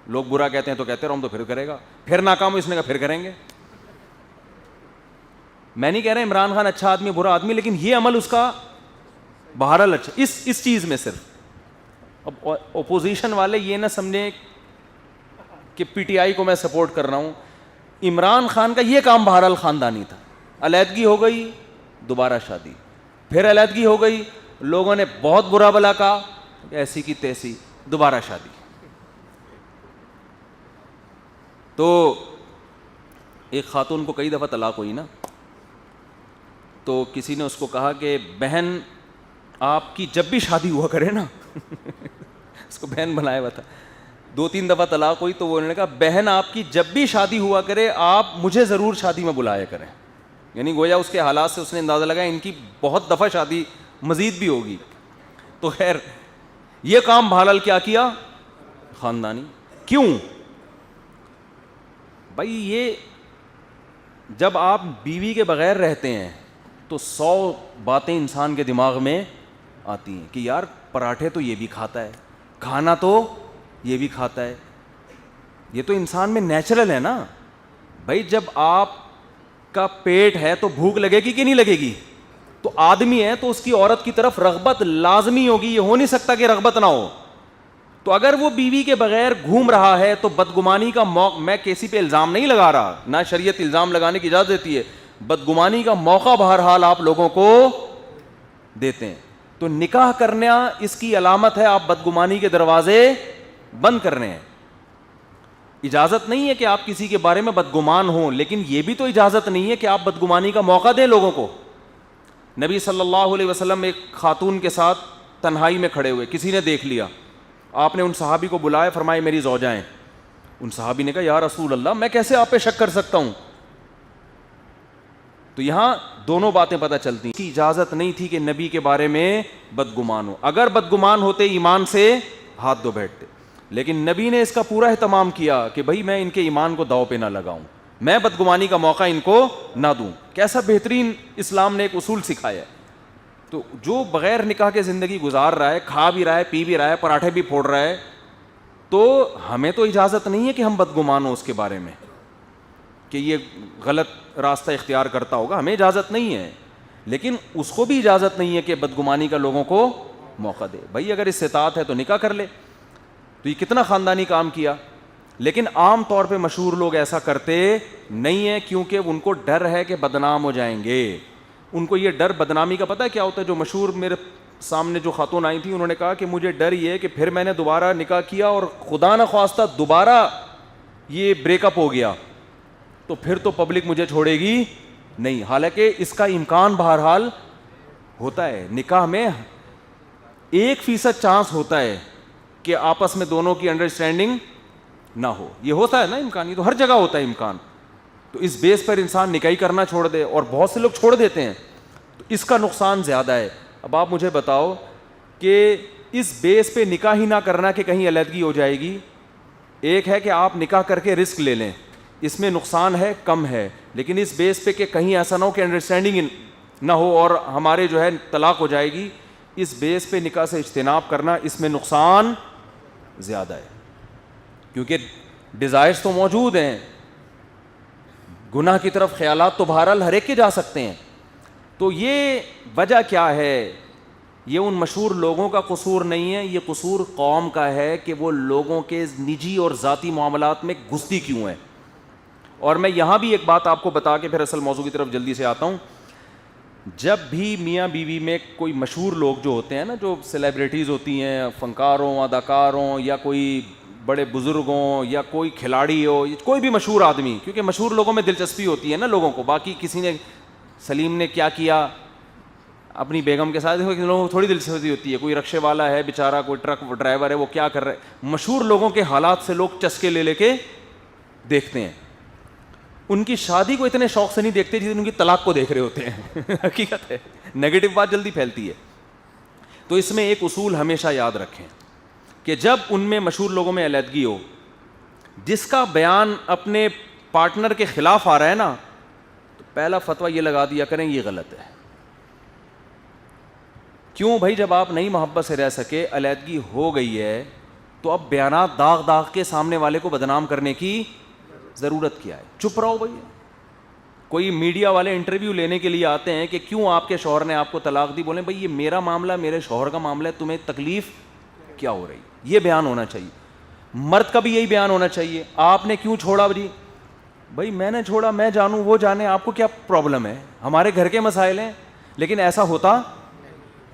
لوگ برا کہتے ہیں تو کہتے رہو, ہم تو پھر کرے گا, پھر ناکام ہو, اس نے کہا پھر کریں گے. میں نہیں کہہ رہا عمران خان اچھا آدمی برا آدمی, لیکن یہ عمل اس کا بہرحال اچھا اس چیز میں صرف. اب اپوزیشن والے یہ نہ سمجھیں کہ پی ٹی آئی کو میں سپورٹ کر رہا ہوں. عمران خان کا یہ کام بہرحال خاندانی تھا. علیحدگی ہو گئی, دوبارہ شادی, پھر علیحدگی ہو گئی, لوگوں نے بہت برا بلا کہا, ایسی کی تیسی, دوبارہ شادی. تو ایک خاتون کو کئی دفعہ طلاق ہوئی نا, تو کسی نے اس کو کہا کہ بہن آپ کی جب بھی شادی ہوا کرے نا اس کو بہن بنایا ہوا تھا, 2-3 دفعہ طلاق ہوئی, تو انہوں نے کہا بہن آپ کی جب بھی شادی ہوا کرے آپ مجھے ضرور شادی میں بلایا کریں. یعنی گویا اس کے حالات سے اس نے اندازہ لگا ان کی بہت دفعہ شادی مزید بھی ہوگی. تو خیر یہ کام بہرحال کیا کیا, خاندانی. کیوں بھائی, یہ جب آپ بیوی کے بغیر رہتے ہیں تو 100 باتیں انسان کے دماغ میں آتی ہیں کہ یار پراٹھے تو یہ بھی کھاتا ہے, کھانا تو یہ بھی کھاتا ہے. یہ تو انسان میں نیچرل ہے نا بھائی. جب آپ کا پیٹ ہے تو بھوک لگے گی کہ نہیں لگے گی, تو آدمی ہے تو اس کی عورت کی طرف رغبت لازمی ہوگی, یہ ہو نہیں سکتا کہ رغبت نہ ہو. تو اگر وہ بیوی کے بغیر گھوم رہا ہے تو بدگمانی کا موقع, میں کسی پہ الزام نہیں لگا رہا, نہ شریعت الزام لگانے کی اجازت دیتی ہے, بدگمانی کا موقع بہرحال آپ لوگوں کو دیتے ہیں. تو نکاح کرنا اس کی علامت ہے, آپ بدگمانی کے دروازے بند کر رہے ہیں. اجازت نہیں ہے کہ آپ کسی کے بارے میں بدگمان ہوں, لیکن یہ بھی تو اجازت نہیں ہے کہ آپ بدگمانی کا موقع دیں لوگوں کو. نبی صلی اللہ علیہ وسلم ایک خاتون کے ساتھ تنہائی میں کھڑے ہوئے, کسی نے دیکھ لیا, آپ نے ان صحابی کو بلایا, فرمائے میری زوجہ ہیں. ان صحابی نے کہا یا رسول اللہ میں کیسے آپ پہ شک کر سکتا ہوں. تو یہاں دونوں باتیں پتہ چلتی ہیں. اجازت نہیں تھی کہ نبی کے بارے میں بدگمان ہو, اگر بدگمان ہوتے ایمان سے ہاتھ دھو بیٹھتے, لیکن نبی نے اس کا پورا اہتمام کیا کہ بھائی میں ان کے ایمان کو داؤ پہ نہ لگاؤں, میں بدگمانی کا موقع ان کو نہ دوں. کیسا بہترین اسلام نے ایک اصول سکھایا ہے. تو جو بغیر نکاح کے زندگی گزار رہا ہے, کھا بھی رہا ہے, پی بھی رہا ہے, پراٹھے بھی پھوڑ رہا ہے, تو ہمیں تو اجازت نہیں ہے کہ ہم بدگمان ہوں اس کے بارے میں کہ یہ غلط راستہ اختیار کرتا ہوگا, ہمیں اجازت نہیں ہے. لیکن اس کو بھی اجازت نہیں ہے کہ بدگمانی کا لوگوں کو موقع دے. بھائی اگر استطاعت ہے تو نکاح کر لے. تو یہ کتنا خاندانی کام کیا. لیکن عام طور پہ مشہور لوگ ایسا کرتے نہیں ہیں, کیونکہ ان کو ڈر ہے کہ بدنام ہو جائیں گے. ان کو یہ ڈر بدنامی کا پتہ ہے کیا ہوتا ہے. جو مشہور میرے سامنے جو خاتون آئی تھی, انہوں نے کہا کہ مجھے ڈر یہ ہے کہ پھر میں نے دوبارہ نکاح کیا اور خدا نہ خواستہ دوبارہ یہ بریک اپ ہو گیا تو پھر تو پبلک مجھے چھوڑے گی نہیں. حالانکہ اس کا امکان بہرحال ہوتا ہے. نکاح میں 1% چانس ہوتا ہے کہ آپس میں دونوں کی انڈرسٹینڈنگ نہ ہو. یہ ہوتا ہے نا امکان, یہ تو ہر جگہ ہوتا ہے امکان. تو اس بیس پر انسان نکاح کرنا چھوڑ دے, اور بہت سے لوگ چھوڑ دیتے ہیں, تو اس کا نقصان زیادہ ہے. اب آپ مجھے بتاؤ کہ اس بیس پہ نکاح ہی نہ کرنا کہ کہیں علیحدگی ہو جائے گی. ایک ہے کہ آپ نکاح کر کے رسک لے لیں, اس میں نقصان ہے کم ہے, لیکن اس بیس پہ کہ کہیں ایسا نہ ہو کہ انڈرسٹینڈنگ نہ ہو اور ہمارے جو ہے طلاق ہو جائے گی، اس بیس پہ نکاح سے اجتناب کرنا، اس میں نقصان زیادہ ہے، کیونکہ ڈیزائرز تو موجود ہیں، گناہ کی طرف خیالات تو بہرحال ہر ایک کے جا سکتے ہیں. تو یہ وجہ کیا ہے؟ یہ ان مشہور لوگوں کا قصور نہیں ہے، یہ قصور قوم کا ہے کہ وہ لوگوں کے نجی اور ذاتی معاملات میں گھستی کیوں ہے. اور میں یہاں بھی ایک بات آپ کو بتا کے پھر اصل موضوع کی طرف جلدی سے آتا ہوں. جب بھی میاں بیوی میں کوئی مشہور لوگ جو ہوتے ہیں نا، جو سیلیبریٹیز ہوتی ہیں، فنکاروں، اداکاروں، یا کوئی بڑے بزرگوں، یا کوئی کھلاڑی ہو، کوئی بھی مشہور آدمی، کیونکہ مشہور لوگوں میں دلچسپی ہوتی ہے نا لوگوں کو، باقی کسی نے سلیم نے کیا کیا اپنی بیگم کے ساتھ، لوگوں کو تھوڑی دلچسپی ہوتی ہے. کوئی رکشے والا ہے بیچارہ، کوئی ٹرک ڈرائیور ہے، وہ کیا کر رہا ہے. مشہور لوگوں کے حالات سے لوگ چسکے لے لے کے دیکھتے ہیں. ان کی شادی کو اتنے شوق سے نہیں دیکھتے جتنے ان کی طلاق کو دیکھ رہے ہوتے ہیں. حقیقت ہے، نیگیٹو بات جلدی پھیلتی ہے. تو اس میں ایک اصول ہمیشہ یاد رکھیں کہ جب ان میں مشہور لوگوں میں علیحدگی ہو، جس کا بیان اپنے پارٹنر کے خلاف آ رہا ہے نا، تو پہلا فتویٰ یہ لگا دیا کریں یہ غلط ہے. کیوں بھائی؟ جب آپ نئی محبت سے رہ سکے، علیحدگی ہو گئی ہے، تو اب بیانات داغ داغ کے سامنے والے کو بدنام کرنے کی ضرورت کیا ہے؟ چپ رہو بھائی. کوئی میڈیا والے انٹرویو لینے کے لیے آتے ہیں کہ کیوں آپ کے شوہر نے آپ کو طلاق دی، بولیں بھائی یہ میرا معاملہ، میرے شوہر کا معاملہ ہے، تمہیں تکلیف کیا ہو رہی؟ یہ بیان ہونا چاہیے. مرد کا بھی یہی بیان ہونا چاہیے. آپ نے کیوں چھوڑا جی؟ بھائی میں نے چھوڑا، میں جانوں، وہ جانے، آپ کو کیا پرابلم ہے؟ ہمارے گھر کے مسائل ہیں. لیکن ایسا ہوتا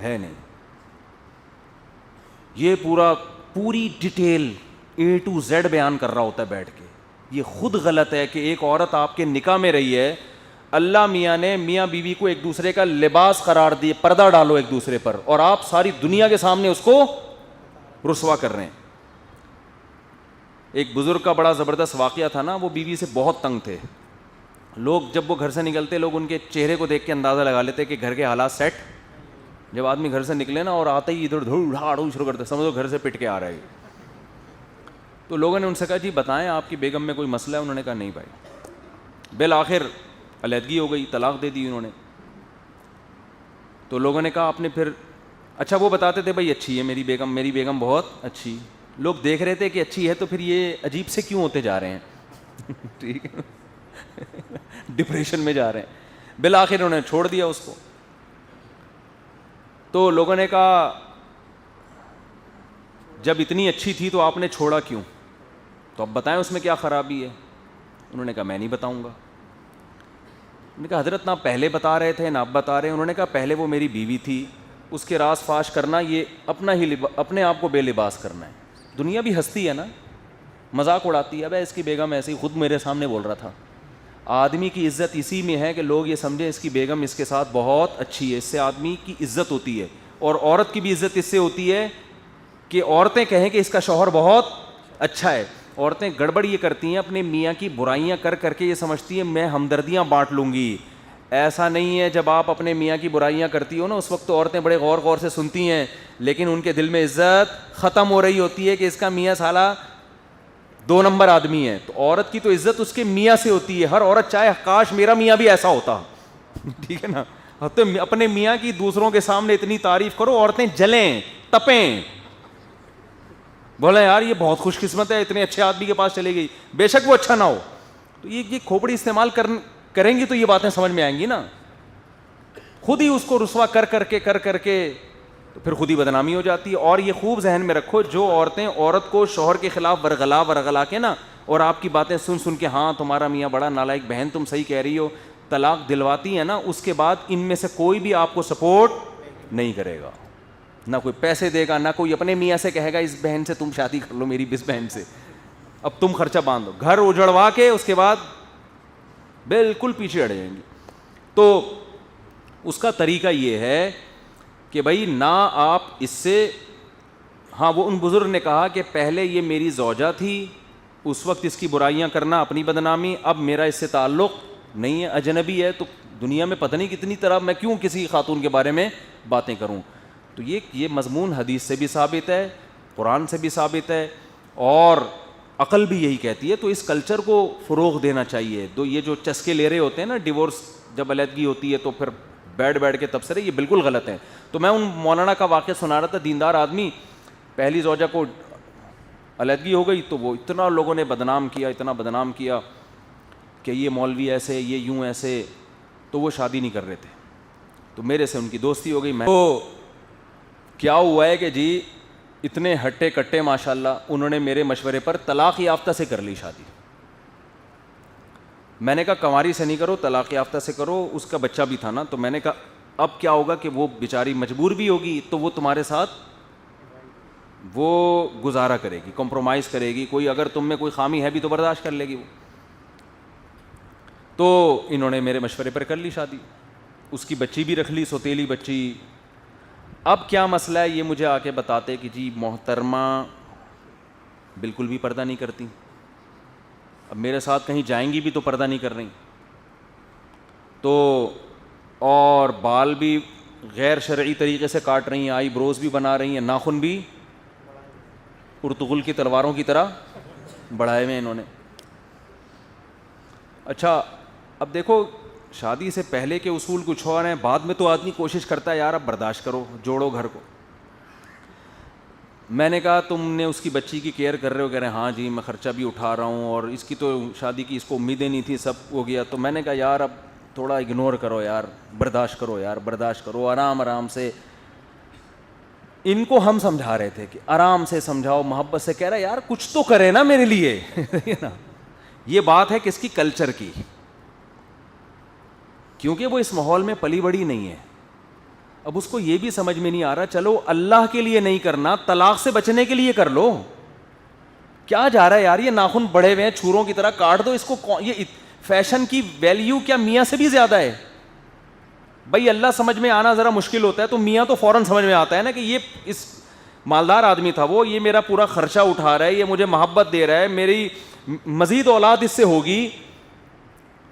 ہے نہیں. یہ پوری ڈیٹیل A to Z بیان کر رہا ہوتا ہے بیٹھ کے. یہ خود غلط ہے کہ ایک عورت آپ کے نکاح میں رہی ہے، اللہ میاں نے میاں بیوی کو ایک دوسرے کا لباس قرار دیے، پردہ ڈالو ایک دوسرے پر، اور آپ ساری دنیا کے سامنے اس کو رسوا کر رہے ہیں. ایک بزرگ کا بڑا زبردست واقعہ تھا نا، وہ بیوی سے بہت تنگ تھے. لوگ جب وہ گھر سے نکلتے، لوگ ان کے چہرے کو دیکھ کے اندازہ لگا لیتے کہ گھر کے حالات سیٹ. جب آدمی گھر سے نکلے نا اور آتے ہی ادھر دھوڑ شروع کرتے، سمجھو گھر سے پٹ کے آ رہا ہے. تو لوگوں نے ان سے کہا جی بتائیں آپ کی بیگم میں کوئی مسئلہ ہے؟ انہوں نے کہا نہیں بھائی. بالآخر علیحدگی ہو گئی، طلاق دے دی انہوں نے. تو لوگوں نے کہا آپ نے پھر، اچھا وہ بتاتے تھے بھائی اچھی ہے میری بیگم بہت اچھی. لوگ دیکھ رہے تھے کہ اچھی ہے تو پھر یہ عجیب سے کیوں ہوتے جا رہے ہیں. ٹھیک ہے، ڈپریشن میں جا رہے ہیں. بالآخر انہوں نے چھوڑ دیا اس کو. تو لوگوں نے کہا جب اتنی اچھی تھی تو آپ نے چھوڑا کیوں؟ تو اب بتائیں اس میں کیا خرابی ہے؟ انہوں نے کہا میں نہیں بتاؤں گا. انہوں نے کہا حضرت نہ پہلے بتا رہے تھے نہ اب بتا رہے ہیں. انہوں نے کہا پہلے وہ میری بیوی تھی، اس کے راز فاش کرنا یہ اپنے آپ کو بے لباس کرنا ہے. دنیا بھی ہنستی ہے نا، مذاق اڑاتی ہے، ابے اس کی بیگم ایسے ہی، خود میرے سامنے بول رہا تھا. آدمی کی عزت اسی میں ہے کہ لوگ یہ سمجھیں اس کی بیگم اس کے ساتھ بہت اچھی ہے. اس سے آدمی کی عزت ہوتی ہے. اور عورت کی بھی عزت اس سے ہوتی ہے کہ عورتیں کہیں کہ اس کا شوہر بہت اچھا ہے. عورتیں گڑبڑ یہ کرتی ہیں، اپنے میاں کی برائیاں کر کر کے یہ سمجھتی ہیں میں ہمدردیاں بانٹ لوں گی. ایسا نہیں ہے. جب آپ اپنے میاں کی برائیاں کرتی ہو نا، اس وقت تو عورتیں بڑے غور سے سنتی ہیں، لیکن ان کے دل میں عزت ختم ہو رہی ہوتی ہے کہ اس کا میاں سالہ 2 نمبر آدمی ہے. تو عورت کی تو عزت اس کے میاں سے ہوتی ہے. ہر عورت چاہے کاش میرا میاں بھی ایسا ہوتا. ٹھیک ہے نا. تو اپنے میاں کی دوسروں کے سامنے اتنی تعریف کرو، عورتیں جلیں تپیں، بولیں یار یہ بہت خوش قسمت ہے، اتنے اچھے آدمی کے پاس چلے گئی، بے شک وہ اچھا نہ ہو. تو یہ کھوپڑی استعمال کریں گی تو یہ باتیں سمجھ میں آئیں گی نا. خود ہی اس کو رسوا کر کر کے تو پھر خود ہی بدنامی ہو جاتی ہے. اور یہ خوب ذہن میں رکھو، جو عورتیں عورت کو شوہر کے خلاف ورغلا کے نا، اور آپ کی باتیں سن کے ہاں تمہارا میاں بڑا نالائق، بہن تم صحیح کہہ رہی ہو، طلاق دلواتی ہے نا، اس کے بعد ان میں سے کوئی بھی آپ کو سپورٹ نہیں کرے گا. نہ کوئی پیسے دے گا، نہ کوئی اپنے میاں سے کہے گا اس بہن سے تم شادی کر لو، میری اس بہن سے، اب تم خرچہ باندھو. گھر اجڑوا کے اس کے بعد بالکل پیچھے ہٹ جائیں گے. تو اس کا طریقہ یہ ہے کہ بھائی نہ آپ اس سے، ہاں وہ ان بزرگ نے کہا کہ پہلے یہ میری زوجہ تھی، اس وقت اس کی برائیاں کرنا اپنی بدنامی، اب میرا اس سے تعلق نہیں ہے، اجنبی ہے. تو دنیا میں پتہ نہیں کتنی طرح، میں کیوں کسی خاتون کے بارے میں باتیں کروں. تو یہ مضمون حدیث سے بھی ثابت ہے، قرآن سے بھی ثابت ہے، اور عقل بھی یہی کہتی ہے. تو اس کلچر کو فروغ دینا چاہیے. یہ جو چسکے لے رہے ہوتے ہیں نا، ڈیورس جب علیحدگی ہوتی ہے تو پھر بیٹھ بیٹھ کے تبصرے یہ بالکل غلط ہیں. تو میں ان مولانا کا واقعہ سنا رہا تھا. دیندار آدمی, پہلی زوجہ کو علیحدگی ہو گئی تو وہ اتنا لوگوں نے بدنام کیا, اتنا بدنام کیا کہ یہ مولوی ایسے, یہ یوں ایسے, تو وہ شادی نہیں کر رہے تھے. تو میرے سے ان کی دوستی ہو گئی. میں تو کیا ہوا ہے کہ جی اتنے ہٹے کٹے ماشاءاللہ, انہوں نے میرے مشورے پر طلاق یافتہ سے کر لی شادی. میں نے کہا کنواری سے نہیں کرو, طلاق یافتہ سے کرو. اس کا بچہ بھی تھا نا, تو میں نے کہا اب کیا ہوگا کہ وہ بیچاری مجبور بھی ہوگی تو وہ تمہارے ساتھ وہ گزارا کرے گی, کمپرومائز کرے گی. کوئی اگر تم میں کوئی خامی ہے بھی تو برداشت کر لے گی وہ. تو انہوں نے میرے مشورے پر کر لی شادی. اس کی بچی بھی رکھ لی, سوتیلی بچی. اب کیا مسئلہ ہے یہ مجھے آ کے بتاتے کہ جی محترمہ بالکل بھی پردہ نہیں کرتی. اب میرے ساتھ کہیں جائیں گی بھی تو پردہ نہیں کر رہی, تو اور بال بھی غیر شرعی طریقے سے کاٹ رہی ہیں, آئی بروز بھی بنا رہی ہیں, ناخن بھی ارطغرل کی تلواروں کی طرح بڑھائے ہوئے انہوں نے. اچھا اب دیکھو, شادی سے پہلے کے اصول کچھ اور ہیں, بعد میں تو آدمی کوشش کرتا ہے یار اب برداشت کرو, جوڑو گھر کو. میں نے کہا تم نے اس کی بچی کی کیئر کر رہے ہو؟ کہہ رہے ہیں ہاں جی میں خرچہ بھی اٹھا رہا ہوں, اور اس کی تو شادی کی اس کو امیدیں نہیں تھی, سب ہو گیا. تو میں نے کہا یار اب تھوڑا اگنور کرو یار, برداشت کرو یار, برداشت کرو, آرام آرام سے. ان کو ہم سمجھا رہے تھے کہ آرام سے سمجھاؤ, محبت سے. کہہ رہا یار کچھ تو کرے نا میرے لیے. یہ بات ہے کس کی؟ کلچر کی, کیونکہ وہ اس ماحول میں پلی بڑی نہیں ہے. اب اس کو یہ بھی سمجھ میں نہیں آ رہا, چلو اللہ کے لیے نہیں کرنا, طلاق سے بچنے کے لیے کر لو. کیا جا رہا ہے یار, یہ ناخن بڑے ہوئے ہیں چھوروں کی طرح, کاٹ دو اس کو. یہ فیشن کی ویلیو کیا میاں سے بھی زیادہ ہے؟ بھائی اللہ سمجھ میں آنا ذرا مشکل ہوتا ہے, تو میاں تو فوراً سمجھ میں آتا ہے نا کہ یہ اس مالدار آدمی تھا وہ, یہ میرا پورا خرچہ اٹھا رہا ہے, یہ مجھے محبت دے رہا ہے, میری مزید اولاد اس سے ہوگی,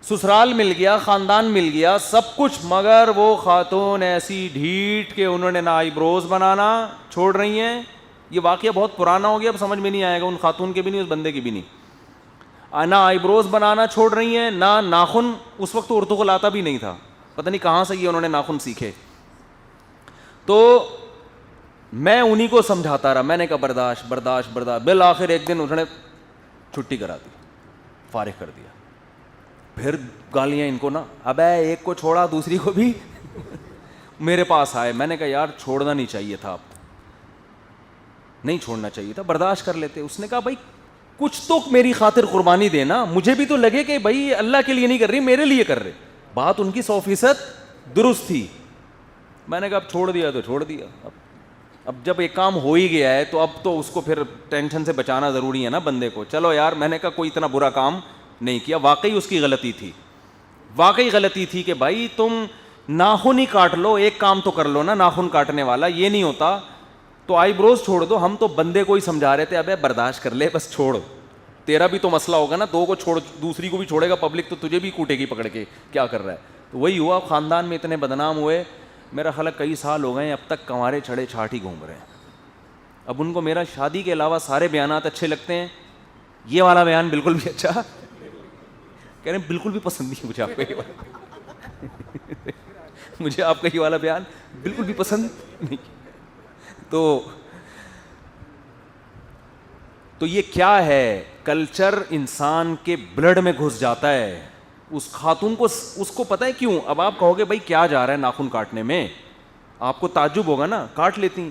سسرال مل گیا, خاندان مل گیا, سب کچھ. مگر وہ خاتون ایسی ڈھیٹ کہ انہوں نے نہ آئی بروز بنانا چھوڑ رہی ہیں. یہ واقعہ بہت پرانا ہو گیا, اب سمجھ میں نہیں آئے گا ان خاتون کے بھی نہیں, اس بندے کے بھی نہیں. نہ آئی بروز بنانا چھوڑ رہی ہیں, نہ ناخن. اس وقت تو ارطغرل آتا بھی نہیں تھا, پتہ نہیں کہاں سے یہ انہوں نے ناخن سیکھے. تو میں انہی کو سمجھاتا رہا, میں نے کہا برداشت برداشت برداشت. بالآخر ایک دن انہوں نے چھٹی کرا دی, فارغ کر دیا. پھر گالیاں ان کو نا, ابے ایک کو چھوڑا دوسری کو بھی میرے پاس آئے. میں نے کہا یار چھوڑنا نہیں چاہیے تھا, آپ نہیں چھوڑنا چاہیے تھا, برداشت کر لیتے. اس نے کہا بھائی کچھ تو میری خاطر قربانی دینا, مجھے بھی تو لگے کہ بھائی اللہ کے لیے نہیں کر رہی, میرے لیے کر رہے. بات ان کی 100% درست تھی. میں نے کہا اب چھوڑ دیا تو چھوڑ دیا. اب جب ایک کام ہو ہی گیا ہے تو اب تو اس کو پھر ٹینشن سے بچانا ضروری ہے نا بندے کو. چلو یار, میں نے کہا کوئی اتنا برا کام نہیں کیا. واقعی اس کی غلطی تھی, واقعی غلطی تھی کہ بھائی تم ناخن ہی کاٹ لو, ایک کام تو کر لو نا ناخن کاٹنے والا. یہ نہیں ہوتا تو آئی بروز چھوڑ دو. ہم تو بندے کو ہی سمجھا رہے تھے ابے برداشت کر لے, بس چھوڑ, تیرا بھی تو مسئلہ ہوگا نا, دو کو چھوڑ دوسری کو بھی چھوڑے گا پبلک تو تجھے بھی کوٹے گی پکڑ کے, کیا کر رہا ہے. تو وہی ہوا, خاندان میں اتنے بدنام ہوئے. میرا خیال کئی سال ہو گئے ہیں, اب تک کنوارے چھڑے چھاٹ ہی گھوم رہے ہیں. اب ان کو میرا شادی کے علاوہ سارے بیانات اچھے لگتے ہیں, یہ والا بیان بالکل بھی اچھا, کہہ رہے ہیں بالکل بھی پسند نہیں مجھے آپ کا یہ والا مجھے آپ کا یہ والا بیان بالکل بھی پسند نہیں. تو یہ کیا ہے, کلچر انسان کے بلڈ میں گھس جاتا ہے. اس خاتون کو اس کو پتہ ہے کیوں. اب آپ کہو گے بھائی کیا جا رہا ہے ناخن کاٹنے میں, آپ کو تعجب ہوگا نا, کاٹ لیتی.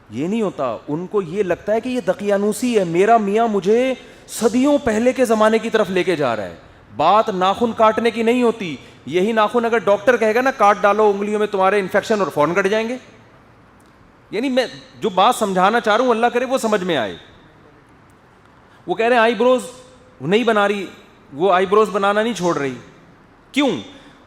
یہ نہیں ہوتا, ان کو یہ لگتا ہے کہ یہ دقیانوسی ہے, میرا میاں مجھے صدیوں پہلے کے زمانے کی طرف لے کے جا رہا ہے. بات ناخن کاٹنے کی نہیں ہوتی. یہی ناخن اگر ڈاکٹر کہے گا نا کاٹ ڈالو انگلیوں میں تمہارے انفیکشن, اور فوراً کٹ جائیں گے. یعنی میں جو بات سمجھانا چاہ رہا ہوں اللہ کرے وہ سمجھ میں آئے. وہ کہہ رہے ہیں آئی بروز نہیں بنا رہی, وہ آئی بروز بنانا نہیں چھوڑ رہی. کیوں؟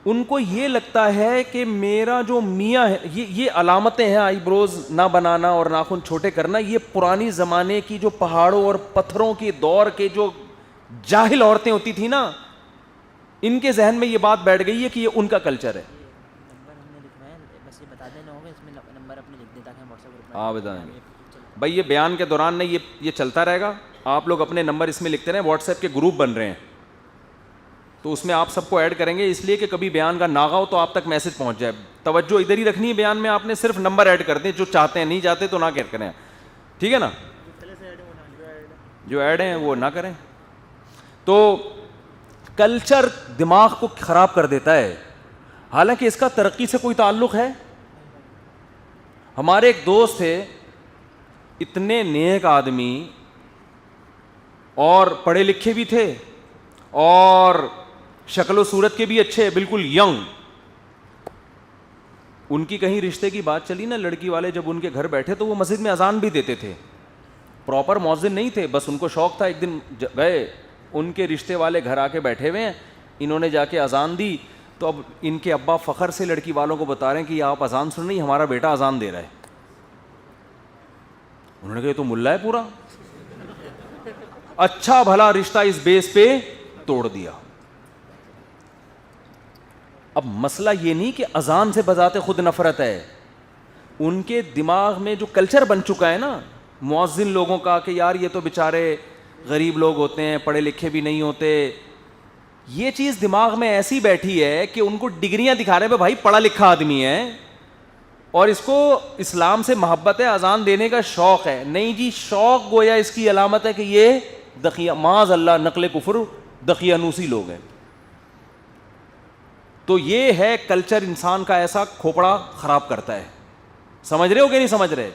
ان کو یہ لگتا ہے کہ میرا جو میاں ہے, یہ علامتیں ہیں آئی بروز نہ بنانا اور ناخن چھوٹے کرنا, یہ پرانی زمانے کی جو پہاڑوں اور پتھروں کے دور کے جو جاہل عورتیں ہوتی تھیں نا, ان کے ذہن میں یہ بات بیٹھ گئی ہے کہ یہ ان کا کلچر ہے. ہاں بتائیں گے بھائی, یہ بیان کے دوران نہیں, یہ چلتا رہے گا. آپ لوگ اپنے نمبر اس میں لکھتے رہیں, واٹس ایپ کے گروپ بن رہے ہیں, تو اس میں آپ سب کو ایڈ کریں گے اس لیے کہ کبھی بیان کا ناغا ہو تو آپ تک میسج پہنچ جائے. توجہ ادھر ہی رکھنی ہے بیان میں, آپ نے صرف نمبر ایڈ کر دیں, جو چاہتے ہیں, نہیں چاہتے تو نہ کریں, ٹھیک ہے نا, جو ایڈ ہیں وہ نہ کریں. تو کلچر دماغ کو خراب کر دیتا ہے, حالانکہ اس کا ترقی سے کوئی تعلق ہے. ہمارے ایک دوست تھے, اتنے نیک آدمی اور پڑھے لکھے بھی تھے اور شکل و صورت کے بھی اچھے, بالکل ینگ. ان کی کہیں رشتے کی بات چلی نا, لڑکی والے جب ان کے گھر بیٹھے تو وہ مسجد میں اذان بھی دیتے تھے, پراپر مؤذن نہیں تھے, بس ان کو شوق تھا. ایک دن گئے, ان کے رشتے والے گھر آ کے بیٹھے ہوئے ہیں, انہوں نے جا کے اذان دی, تو اب ان کے ابا فخر سے لڑکی والوں کو بتا رہے ہیں کہ آپ اذان سن رہی, ہمارا بیٹا اذان دے رہا ہے. انہوں نے کہا یہ تو ملا ہے پورا. اچھا بھلا رشتہ اس بیس پہ توڑ دیا. اب مسئلہ یہ نہیں کہ اذان سے بذات خود نفرت ہے, ان کے دماغ میں جو کلچر بن چکا ہے نا مؤذن لوگوں کا, کہ یار یہ تو بیچارے غریب لوگ ہوتے ہیں, پڑھے لکھے بھی نہیں ہوتے, یہ چیز دماغ میں ایسی بیٹھی ہے کہ ان کو ڈگریاں دکھا رہے ہیں, بھائی پڑھا لکھا آدمی ہے اور اس کو اسلام سے محبت ہے, اذان دینے کا شوق ہے. نہیں جی, شوق گویا اس کی علامت ہے کہ یہ معاذ اللہ نقل کفر دقیانوسی لوگ ہیں. تو یہ ہے کلچر انسان کا ایسا کھوپڑا خراب کرتا ہے. سمجھ رہے ہو کہ نہیں سمجھ رہے؟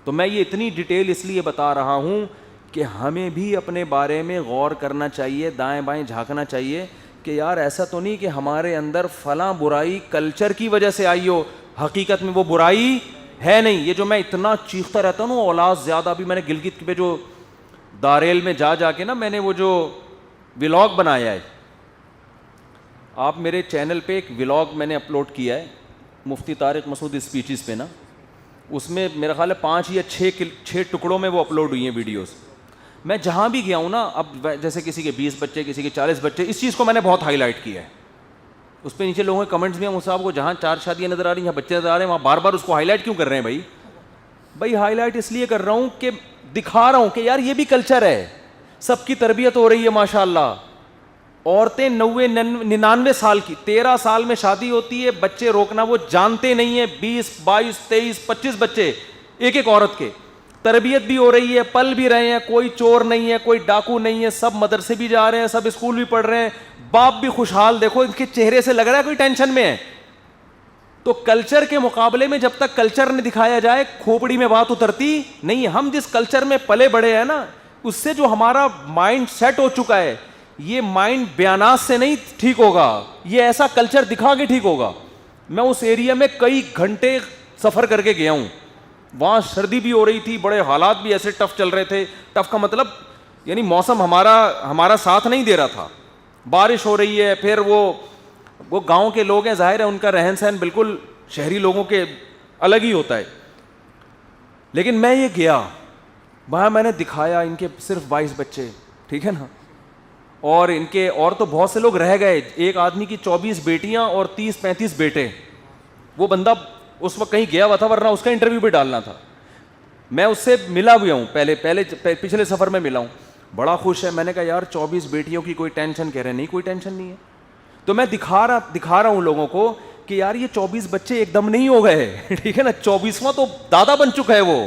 تو میں یہ اتنی ڈیٹیل اس لیے بتا رہا ہوں کہ ہمیں بھی اپنے بارے میں غور کرنا چاہیے, دائیں بائیں جھانکنا چاہیے کہ یار ایسا تو نہیں کہ ہمارے اندر فلاں برائی کلچر کی وجہ سے آئی ہو, حقیقت میں وہ برائی ہے نہیں. یہ جو میں اتنا چیختا رہتا ہوں اولاد زیادہ, ابھی میں نے گلگت پہ جو داریل میں جا کے نا میں نے وہ جو ولاگ بنایا ہے, آپ میرے چینل پہ ایک ولاگ میں نے اپلوڈ کیا ہے مفتی طارق مسعود اسپیچز پہ نا, اس میں میرا خیال ہے 5 یا 6 ٹکڑوں میں وہ اپلوڈ ہوئی ہیں ویڈیوز. میں جہاں بھی گیا ہوں نا, اب جیسے کسی کے 20 بچے, کسی کے 40 بچے, اس چیز کو میں نے بہت ہائی لائٹ کیا ہے. اس پہ نیچے لوگوں کے کمنٹس بھی ہیں, صاحب کو جہاں 4 شادیاں نظر آ رہی ہیں, یہاں بچے نظر آ رہے ہیں, وہاں بار بار اس کو ہائی لائٹ کیوں کر رہے ہیں بھائی ہائی لائٹ اس لیے کر رہا ہوں کہ دکھا رہا ہوں کہ یار یہ بھی کلچر ہے, سب کی تربیت ہو رہی ہے ماشاء اللہ. عورتیں 90-99 سال کی, 13 سال میں شادی ہوتی ہے, بچے روکنا وہ جانتے نہیں ہیں, 20 22 23 25 بچے ایک عورت کے, تربیت بھی ہو رہی ہے, پل بھی رہے ہیں, کوئی چور نہیں ہے, کوئی ڈاکو نہیں ہے, سب مدرسے بھی جا رہے ہیں, سب اسکول بھی پڑھ رہے ہیں, باپ بھی خوشحال, دیکھو ان کے چہرے سے لگ رہا ہے کوئی ٹینشن میں ہے. تو کلچر کے مقابلے میں جب تک کلچر نے دکھایا جائے کھوپڑی میں بات اترتی نہیں. ہم جس کلچر میں پلے بڑے ہیں نا, اس سے جو ہمارا مائنڈ سیٹ ہو چکا ہے, یہ مائنڈ بیانات سے نہیں ٹھیک ہوگا, یہ ایسا کلچر دکھا کے ٹھیک ہوگا. میں اس ایریا میں کئی گھنٹے سفر کر کے گیا ہوں, وہاں سردی بھی ہو رہی تھی, بڑے حالات بھی ایسے ٹف چل رہے تھے. ٹف کا مطلب یعنی موسم ہمارا ساتھ نہیں دے رہا تھا, بارش ہو رہی ہے, پھر وہ گاؤں کے لوگ ہیں, ظاہر ہے ان کا رہن سہن بالکل شہری لوگوں کے الگ ہی ہوتا ہے. لیکن میں یہ گیا وہاں, میں نے دکھایا ان کے صرف 22 بچے, ٹھیک ہے نا, اور ان کے اور تو بہت سے لوگ رہ گئے. ایک آدمی کی 24 بیٹیاں اور 30-35 بیٹے. وہ بندہ اس وقت کہیں گیا ہوا تھا, ورنہ اس کا انٹرویو بھی ڈالنا تھا. میں اس سے ملا ہوا ہوں, پچھلے سفر میں ملا ہوں, بڑا خوش ہے. میں نے کہا یار 24 بیٹیوں کی کوئی ٹینشن, کہہ رہے نہیں کوئی ٹینشن نہیں ہے. تو میں دکھا رہا ہوں لوگوں کو کہ یار یہ 24 بچے ایک دم نہیں ہو گئے, ٹھیک ہے نا, 24واں تو دادا بن چکا ہے وہ.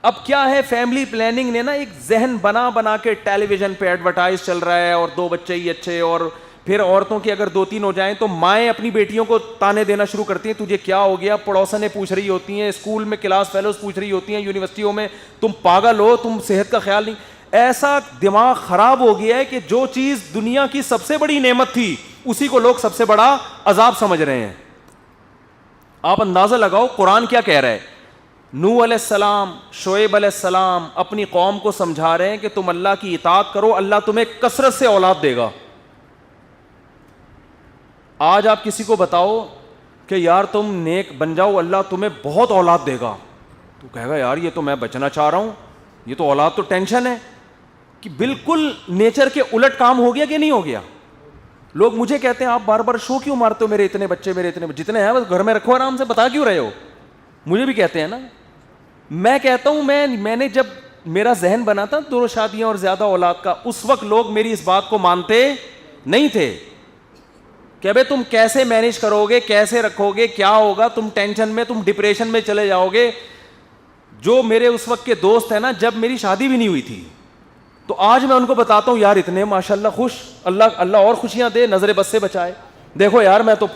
اب کیا ہے, فیملی پلاننگ نے نا ایک ذہن بنا کے ٹیلی ویژن پہ ایڈورٹائز چل رہا ہے, اور 2 بچے ہی اچھے, اور پھر عورتوں کی اگر 2-3 ہو جائیں تو مائیں اپنی بیٹیوں کو تانے دینا شروع کرتی ہیں, تجھے کیا ہو گیا, پڑوسنیں پوچھ رہی ہوتی ہیں, اسکول میں کلاس فیلوز پوچھ رہی ہوتی ہیں, یونیورسٹیوں میں, تم پاگل ہو, تم صحت کا خیال نہیں. ایسا دماغ خراب ہو گیا ہے کہ جو چیز دنیا کی سب سے بڑی نعمت تھی اسی کو لوگ سب سے بڑا عذاب سمجھ رہے ہیں. آپ اندازہ لگاؤ قرآن کیا کہہ رہا ہے. نوح علیہ السلام, شعیب علیہ السلام اپنی قوم کو سمجھا رہے ہیں کہ تم اللہ کی اطاعت کرو, اللہ تمہیں کثرت سے اولاد دے گا. آج آپ کسی کو بتاؤ کہ یار تم نیک بن جاؤ, اللہ تمہیں بہت اولاد دے گا, تو کہے گا یار یہ تو میں بچنا چاہ رہا ہوں, یہ تو اولاد تو ٹینشن ہے. کہ بالکل نیچر کے الٹ کام ہو گیا کہ نہیں ہو گیا. لوگ مجھے کہتے ہیں آپ بار بار شو کیوں مارتے ہو, میرے اتنے بچے, جتنے ہیں بس گھر میں رکھو آرام سے, بتا کیوں رہے ہو. مجھے بھی کہتے ہیں نا, میں کہتا ہوں میں نے جب میرا ذہن بنا تھا 2 شادیاں اور زیادہ اولاد کا, اس وقت لوگ میری اس بات کو مانتے نہیں تھے کہ بھائی تم کیسے مینیج کرو گے, کیسے رکھو گے, کیا ہوگا, تم ٹینشن میں, تم ڈپریشن میں چلے جاؤ گے. جو میرے اس وقت کے دوست ہیں نا, جب میری شادی بھی نہیں ہوئی تھی, تو آج میں ان کو بتاتا ہوں یار اتنے ماشاءاللہ خوش, اللہ اور خوشیاں دے, نظر بد سے بچائے. دیکھو یار میں تو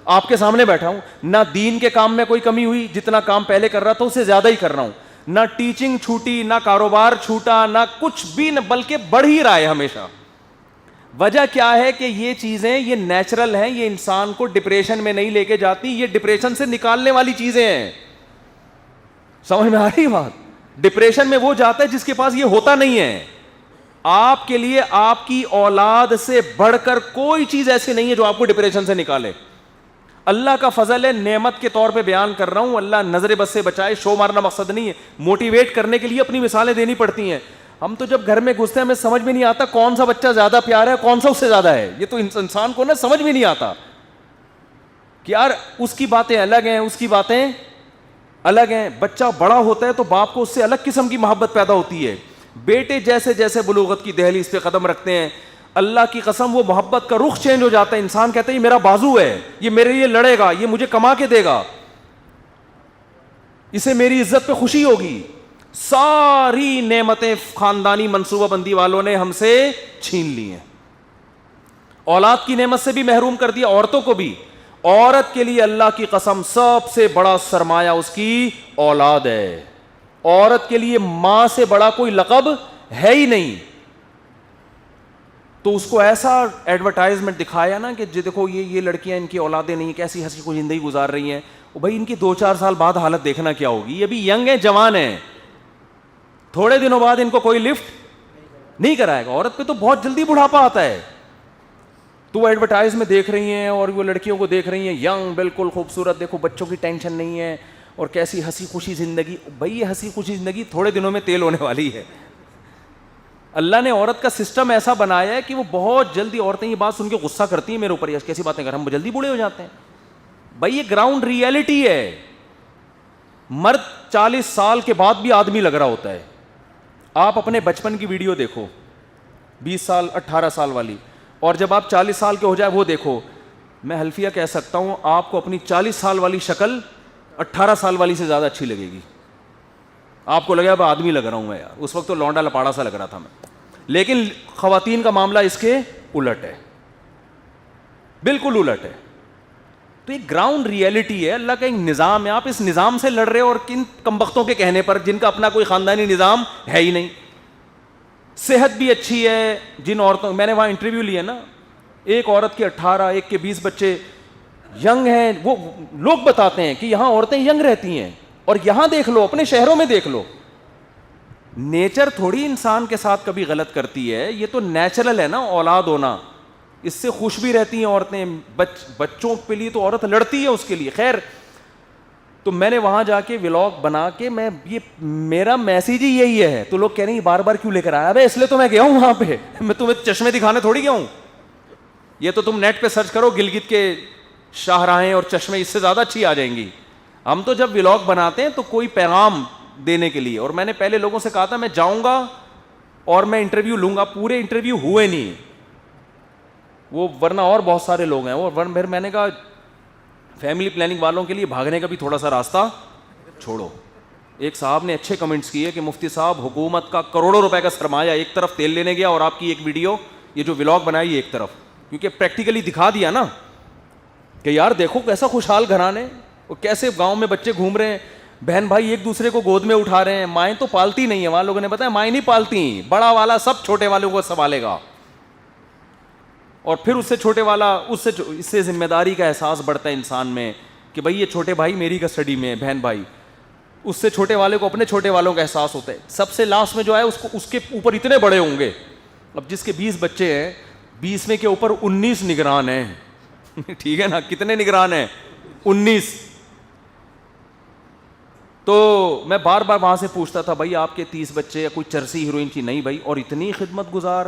آپ کے سامنے بیٹھا ہوں, نہ دین کے کام میں کوئی کمی ہوئی, جتنا کام پہلے کر رہا تھا اس سے زیادہ ہی کر رہا ہوں, نہ ٹیچنگ چھوٹی, نہ کاروبار چھوٹا, نہ کچھ بھی, نہ بلکہ بڑھ ہی رہا ہے ہمیشہ. وجہ کیا ہے کہ یہ چیزیں یہ نیچرل ہیں, یہ انسان کو ڈپریشن میں نہیں لے کے جاتی, یہ ڈپریشن سے نکالنے والی چیزیں ہیں. سمجھ میں آ رہی بات؟ ڈپریشن میں وہ جاتا ہے جس کے پاس یہ ہوتا نہیں ہے. آپ کے لیے آپ کی اولاد سے بڑھ کر کوئی چیز ایسی نہیں ہے جو آپ کو ڈپریشن سے نکالے. اللہ کا فضل ہے, نعمت کے طور پہ بیان کر رہا ہوں, اللہ نظر بد سے بچائے. شو مارنا مقصد نہیں ہے, موٹیویٹ کرنے کے لیے اپنی مثالیں دینی پڑتی ہیں. ہم تو جب گھر میں گھستے ہیں ہمیں سمجھ میں نہیں آتا کون سا بچہ زیادہ پیارا ہے, کون سا اس سے زیادہ ہے. یہ تو انسان کو نا سمجھ میں نہیں آتا کہ یار اس کی باتیں الگ ہیں, اس کی باتیں الگ ہیں. بچہ بڑا ہوتا ہے تو باپ کو اس سے الگ قسم کی محبت پیدا ہوتی ہے. بیٹے جیسے جیسے بلوغت کی دہلیز پہ قدم رکھتے ہیں, اللہ کی قسم وہ محبت کا رخ چینج ہو جاتا ہے. انسان کہتا ہے یہ میرا بازو ہے, یہ میرے لیے لڑے گا, یہ مجھے کما کے دے گا, اسے میری عزت پہ خوشی ہوگی. ساری نعمتیں خاندانی منصوبہ بندی والوں نے ہم سے چھین لی ہیں. اولاد کی نعمت سے بھی محروم کر دیا, عورتوں کو بھی. عورت کے لیے اللہ کی قسم سب سے بڑا سرمایہ اس کی اولاد ہے. عورت کے لیے ماں سے بڑا کوئی لقب ہے ہی نہیں. تو اس کو ایسا ایڈورٹائزمنٹ دکھایا نا کہ دیکھو یہ لڑکیاں, ان کی اولادیں نہیں, کیسی ہنسی خوش زندگی گزار رہی ہیں. بھائی ان کی 2-4 سال بعد حالت دیکھنا کیا ہوگی. یہ بھی ینگ ہیں, جوان ہیں, تھوڑے دنوں بعد ان کو کوئی لفٹ نہیں کرائے گا. عورت پہ تو بہت جلدی بڑھاپا آتا ہے. تو وہ ایڈورٹائز میں دیکھ رہی ہیں اور وہ لڑکیوں کو دیکھ رہی ہیں ینگ, بالکل خوبصورت, دیکھو بچوں کی ٹینشن نہیں ہے اور کیسی ہنسی خوشی زندگی. بھائی یہ ہنسی خوشی زندگی تھوڑے دنوں میں تیل ہونے والی ہے. اللہ نے عورت کا سسٹم ایسا بنایا ہے کہ وہ بہت جلدی, عورتیں یہ بات سن کے غصہ کرتی ہیں میرے اوپر, یہ کیسی باتیں کر, ہم جلدی بوڑھے ہو جاتے ہیں. بھائی یہ گراؤنڈ ریئلٹی ہے. مرد 40 سال کے بعد بھی آدمی لگ رہا ہوتا ہے. آپ اپنے بچپن کی ویڈیو دیکھو, 20 سال 18 سال والی, اور جب آپ 40 سال کے ہو جائے وہ دیکھو. میں حلفیہ کہہ سکتا ہوں آپ کو اپنی 40 سال والی شکل 18 سال والی سے زیادہ اچھی لگے گی. آپ کو لگے اب آدمی لگ رہا ہوں میں یار, اس وقت تو لونڈا لپاڑا سا لگ رہا تھا میں. لیکن خواتین کا معاملہ اس کے الٹ ہے, بالکل الٹ ہے. تو یہ گراؤنڈ ریئلٹی ہے, اللہ کا ایک نظام ہے. آپ اس نظام سے لڑ رہے ہو, اور کن کمبختوں کے کہنے پر, جن کا اپنا کوئی خاندانی نظام ہے ہی نہیں. صحت بھی اچھی ہے. جن عورتوں, میں نے وہاں انٹرویو لیا نا, ایک عورت کے 18, ایک کے 20 بچے, ینگ ہیں. وہ لوگ بتاتے ہیں کہ یہاں عورتیں ینگ رہتی ہیں, اور یہاں دیکھ لو, اپنے شہروں میں دیکھ لو. نیچر تھوڑی انسان کے ساتھ کبھی غلط کرتی ہے, یہ تو نیچرل ہے نا اولاد ہونا. اس سے خوش بھی رہتی ہیں عورتیں. بچوں کے لیے تو عورت لڑتی ہے اس کے لیے. خیر, تو میں نے وہاں جا کے ولاگ بنا کے, میں یہ میرا میسیج ہی یہی ہے. تو لوگ کہہ رہے ہیں بار بار کیوں لے کر آیا. اس لیے تو میں گیا ہوں وہاں پہ, میں تمہیں چشمے دکھانے تھوڑی گیا ہوں. یہ تو تم نیٹ پہ سرچ کرو, گلگت کے شاہراہیں اور چشمے, اس سے زیادہ اچھی آ جائیں گی. ہم تو جب ولاگ بناتے ہیں تو کوئی پیغام دینے کے لیے. اور میں نے پہلے لوگوں سے کہا تھا میں جاؤں گا اور میں انٹرویو لوں گا. پورے انٹرویو ہوئے نہیں وہ, ورنہ اور بہت سارے لوگ ہیں. اور پھر میں نے کہا فیملی پلاننگ والوں کے لیے بھاگنے کا بھی تھوڑا سا راستہ چھوڑو. ایک صاحب نے اچھے کمنٹس کیے کہ مفتی صاحب حکومت کا کروڑوں روپے کا سرمایہ ایک طرف تیل لینے گیا, اور آپ کی ایک ویڈیو یہ جو ولاگ بنائی ایک طرف, کیونکہ پریکٹیکلی دکھا دیا نا کہ یار دیکھو کیسا خوشحال گھرانے, وہ کیسے گاؤں میں بچے گھوم رہے ہیں, بہن بھائی ایک دوسرے کو گود میں اٹھا رہے ہیں. مائیں تو پالتی نہیں ہیں, وہاں لوگوں نے بتایا مائیں نہیں پالتی, بڑا والا سب چھوٹے والوں کو سنبھالے گا. اور پھر اس سے چھوٹے والا, اس سے ذمہ داری کا احساس بڑھتا ہے انسان میں کہ بھائی یہ چھوٹے بھائی میری کسٹڈی میں, بہن بھائی. اس سے چھوٹے والے کو اپنے چھوٹے والوں کا احساس ہوتا ہے. سب سے لاسٹ میں جو ہے اس کے اوپر اتنے بڑے ہوں گے. اب جس کے 20 بچے ہیں, 20 میں کے اوپر 19 نگران ہیں. ٹھیک ہے نا, کتنے نگران ہیں؟ 19. تو میں بار بار وہاں سے پوچھتا تھا بھائی آپ کے 30 بچے, یا کوئی چرسی ہیروئن کی؟ نہیں بھائی. اور اتنی خدمت گزار,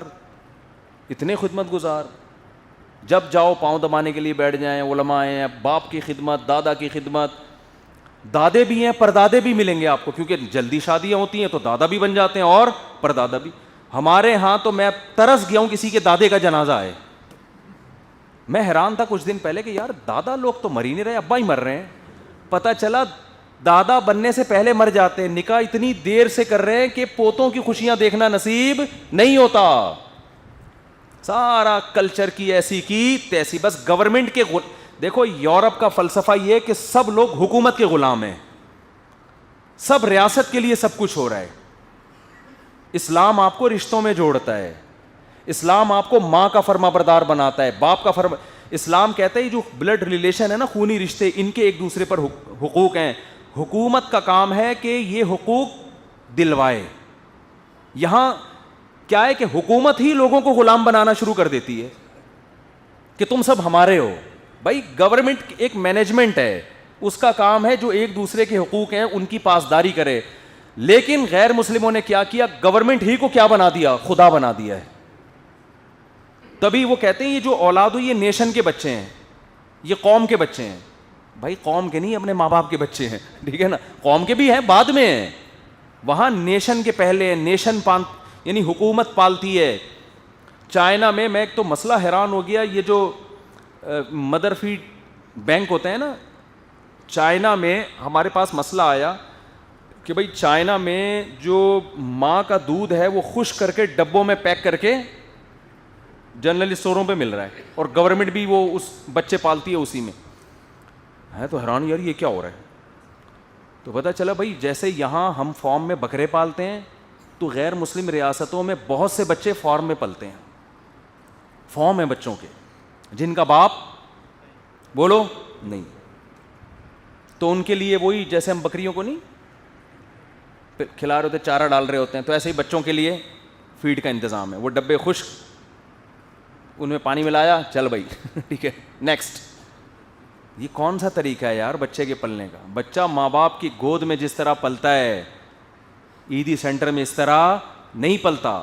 اتنے خدمت گزار, جب جاؤ پاؤں دبانے کے لیے بیٹھ جائیں. علماء ہیں, باپ کی خدمت, دادا کی خدمت. دادے بھی ہیں, پردادے بھی ملیں گے آپ کو, کیونکہ جلدی شادیاں ہوتی ہیں تو دادا بھی بن جاتے ہیں اور پردادا بھی. ہمارے ہاں تو میں ترس گیا ہوں کسی کے دادے کا جنازہ ہے. میں حیران تھا کچھ دن پہلے کہ یار دادا لوگ تو مر ہی نہیں رہے, ابا ہی مر رہے ہیں. پتہ چلا دادا بننے سے پہلے مر جاتے ہیں, نکاح اتنی دیر سے کر رہے ہیں کہ پوتوں کی خوشیاں دیکھنا نصیب نہیں ہوتا. سارا کلچر کی ایسی کی تیسی, بس گورنمنٹ کے دیکھو یورپ کا فلسفہ یہ ہے کہ سب لوگ حکومت کے غلام ہیں, سب ریاست کے لیے سب کچھ ہو رہا ہے. اسلام آپ کو رشتوں میں جوڑتا ہے, اسلام آپ کو ماں کا فرما بردار بناتا ہے, باپ کا فرما. اسلام کہتا ہے جو بلڈ ریلیشن ہے نا, خونی رشتے, ان کے ایک دوسرے پر حقوق ہیں. حکومت کا کام ہے کہ یہ حقوق دلوائے. یہاں کیا ہے کہ حکومت ہی لوگوں کو غلام بنانا شروع کر دیتی ہے کہ تم سب ہمارے ہو. بھائی گورنمنٹ ایک مینجمنٹ ہے, اس کا کام ہے جو ایک دوسرے کے حقوق ہیں ان کی پاسداری کرے. لیکن غیر مسلموں نے کیا کیا, گورنمنٹ ہی کو کیا بنا دیا, خدا بنا دیا ہے. تبھی وہ کہتے ہیں یہ جو اولاد ہوئی یہ نیشن کے بچے ہیں, یہ قوم کے بچے ہیں. بھائی قوم کے نہیں, اپنے ماں باپ کے بچے ہیں, ٹھیک ہے نا. قوم کے بھی ہیں بعد میں ہیں, وہاں نیشن کے پہلے. نیشن یعنی حکومت پالتی ہے. چائنا میں ایک تو مسئلہ حیران ہو گیا, یہ جو مدر فیڈ بینک ہوتے ہیں نا, چائنا میں ہمارے پاس مسئلہ آیا کہ بھائی چائنا میں جو ماں کا دودھ ہے وہ خشک کر کے ڈبوں میں پیک کر کے جنرل اسٹوروں پہ مل رہا ہے, اور گورنمنٹ بھی وہ اس بچے پالتی ہے اسی میں. ہے تو حیران یار یہ کیا ہو رہا ہے. تو پتہ چلا بھائی جیسے یہاں ہم فارم میں بکرے پالتے ہیں تو غیر مسلم ریاستوں میں بہت سے بچے فارم میں پلتے ہیں. فارم ہیں بچوں کے جن کا باپ بولو نہیں, تو ان کے لیے وہی جیسے ہم بکریوں کو نہیں کھلا رہے ہوتے, چارہ ڈال رہے ہوتے ہیں, تو ایسے ہی بچوں کے لیے فیڈ کا انتظام ہے. وہ ڈبے خشک, ان میں پانی ملایا, چل بھائی ٹھیک ہے نیکسٹ. یہ کون سا طریقہ ہے یار بچے کے پلنے کا. بچہ ماں باپ کی گود میں جس طرح پلتا ہے, عیدی سینٹر میں اس طرح نہیں پلتا.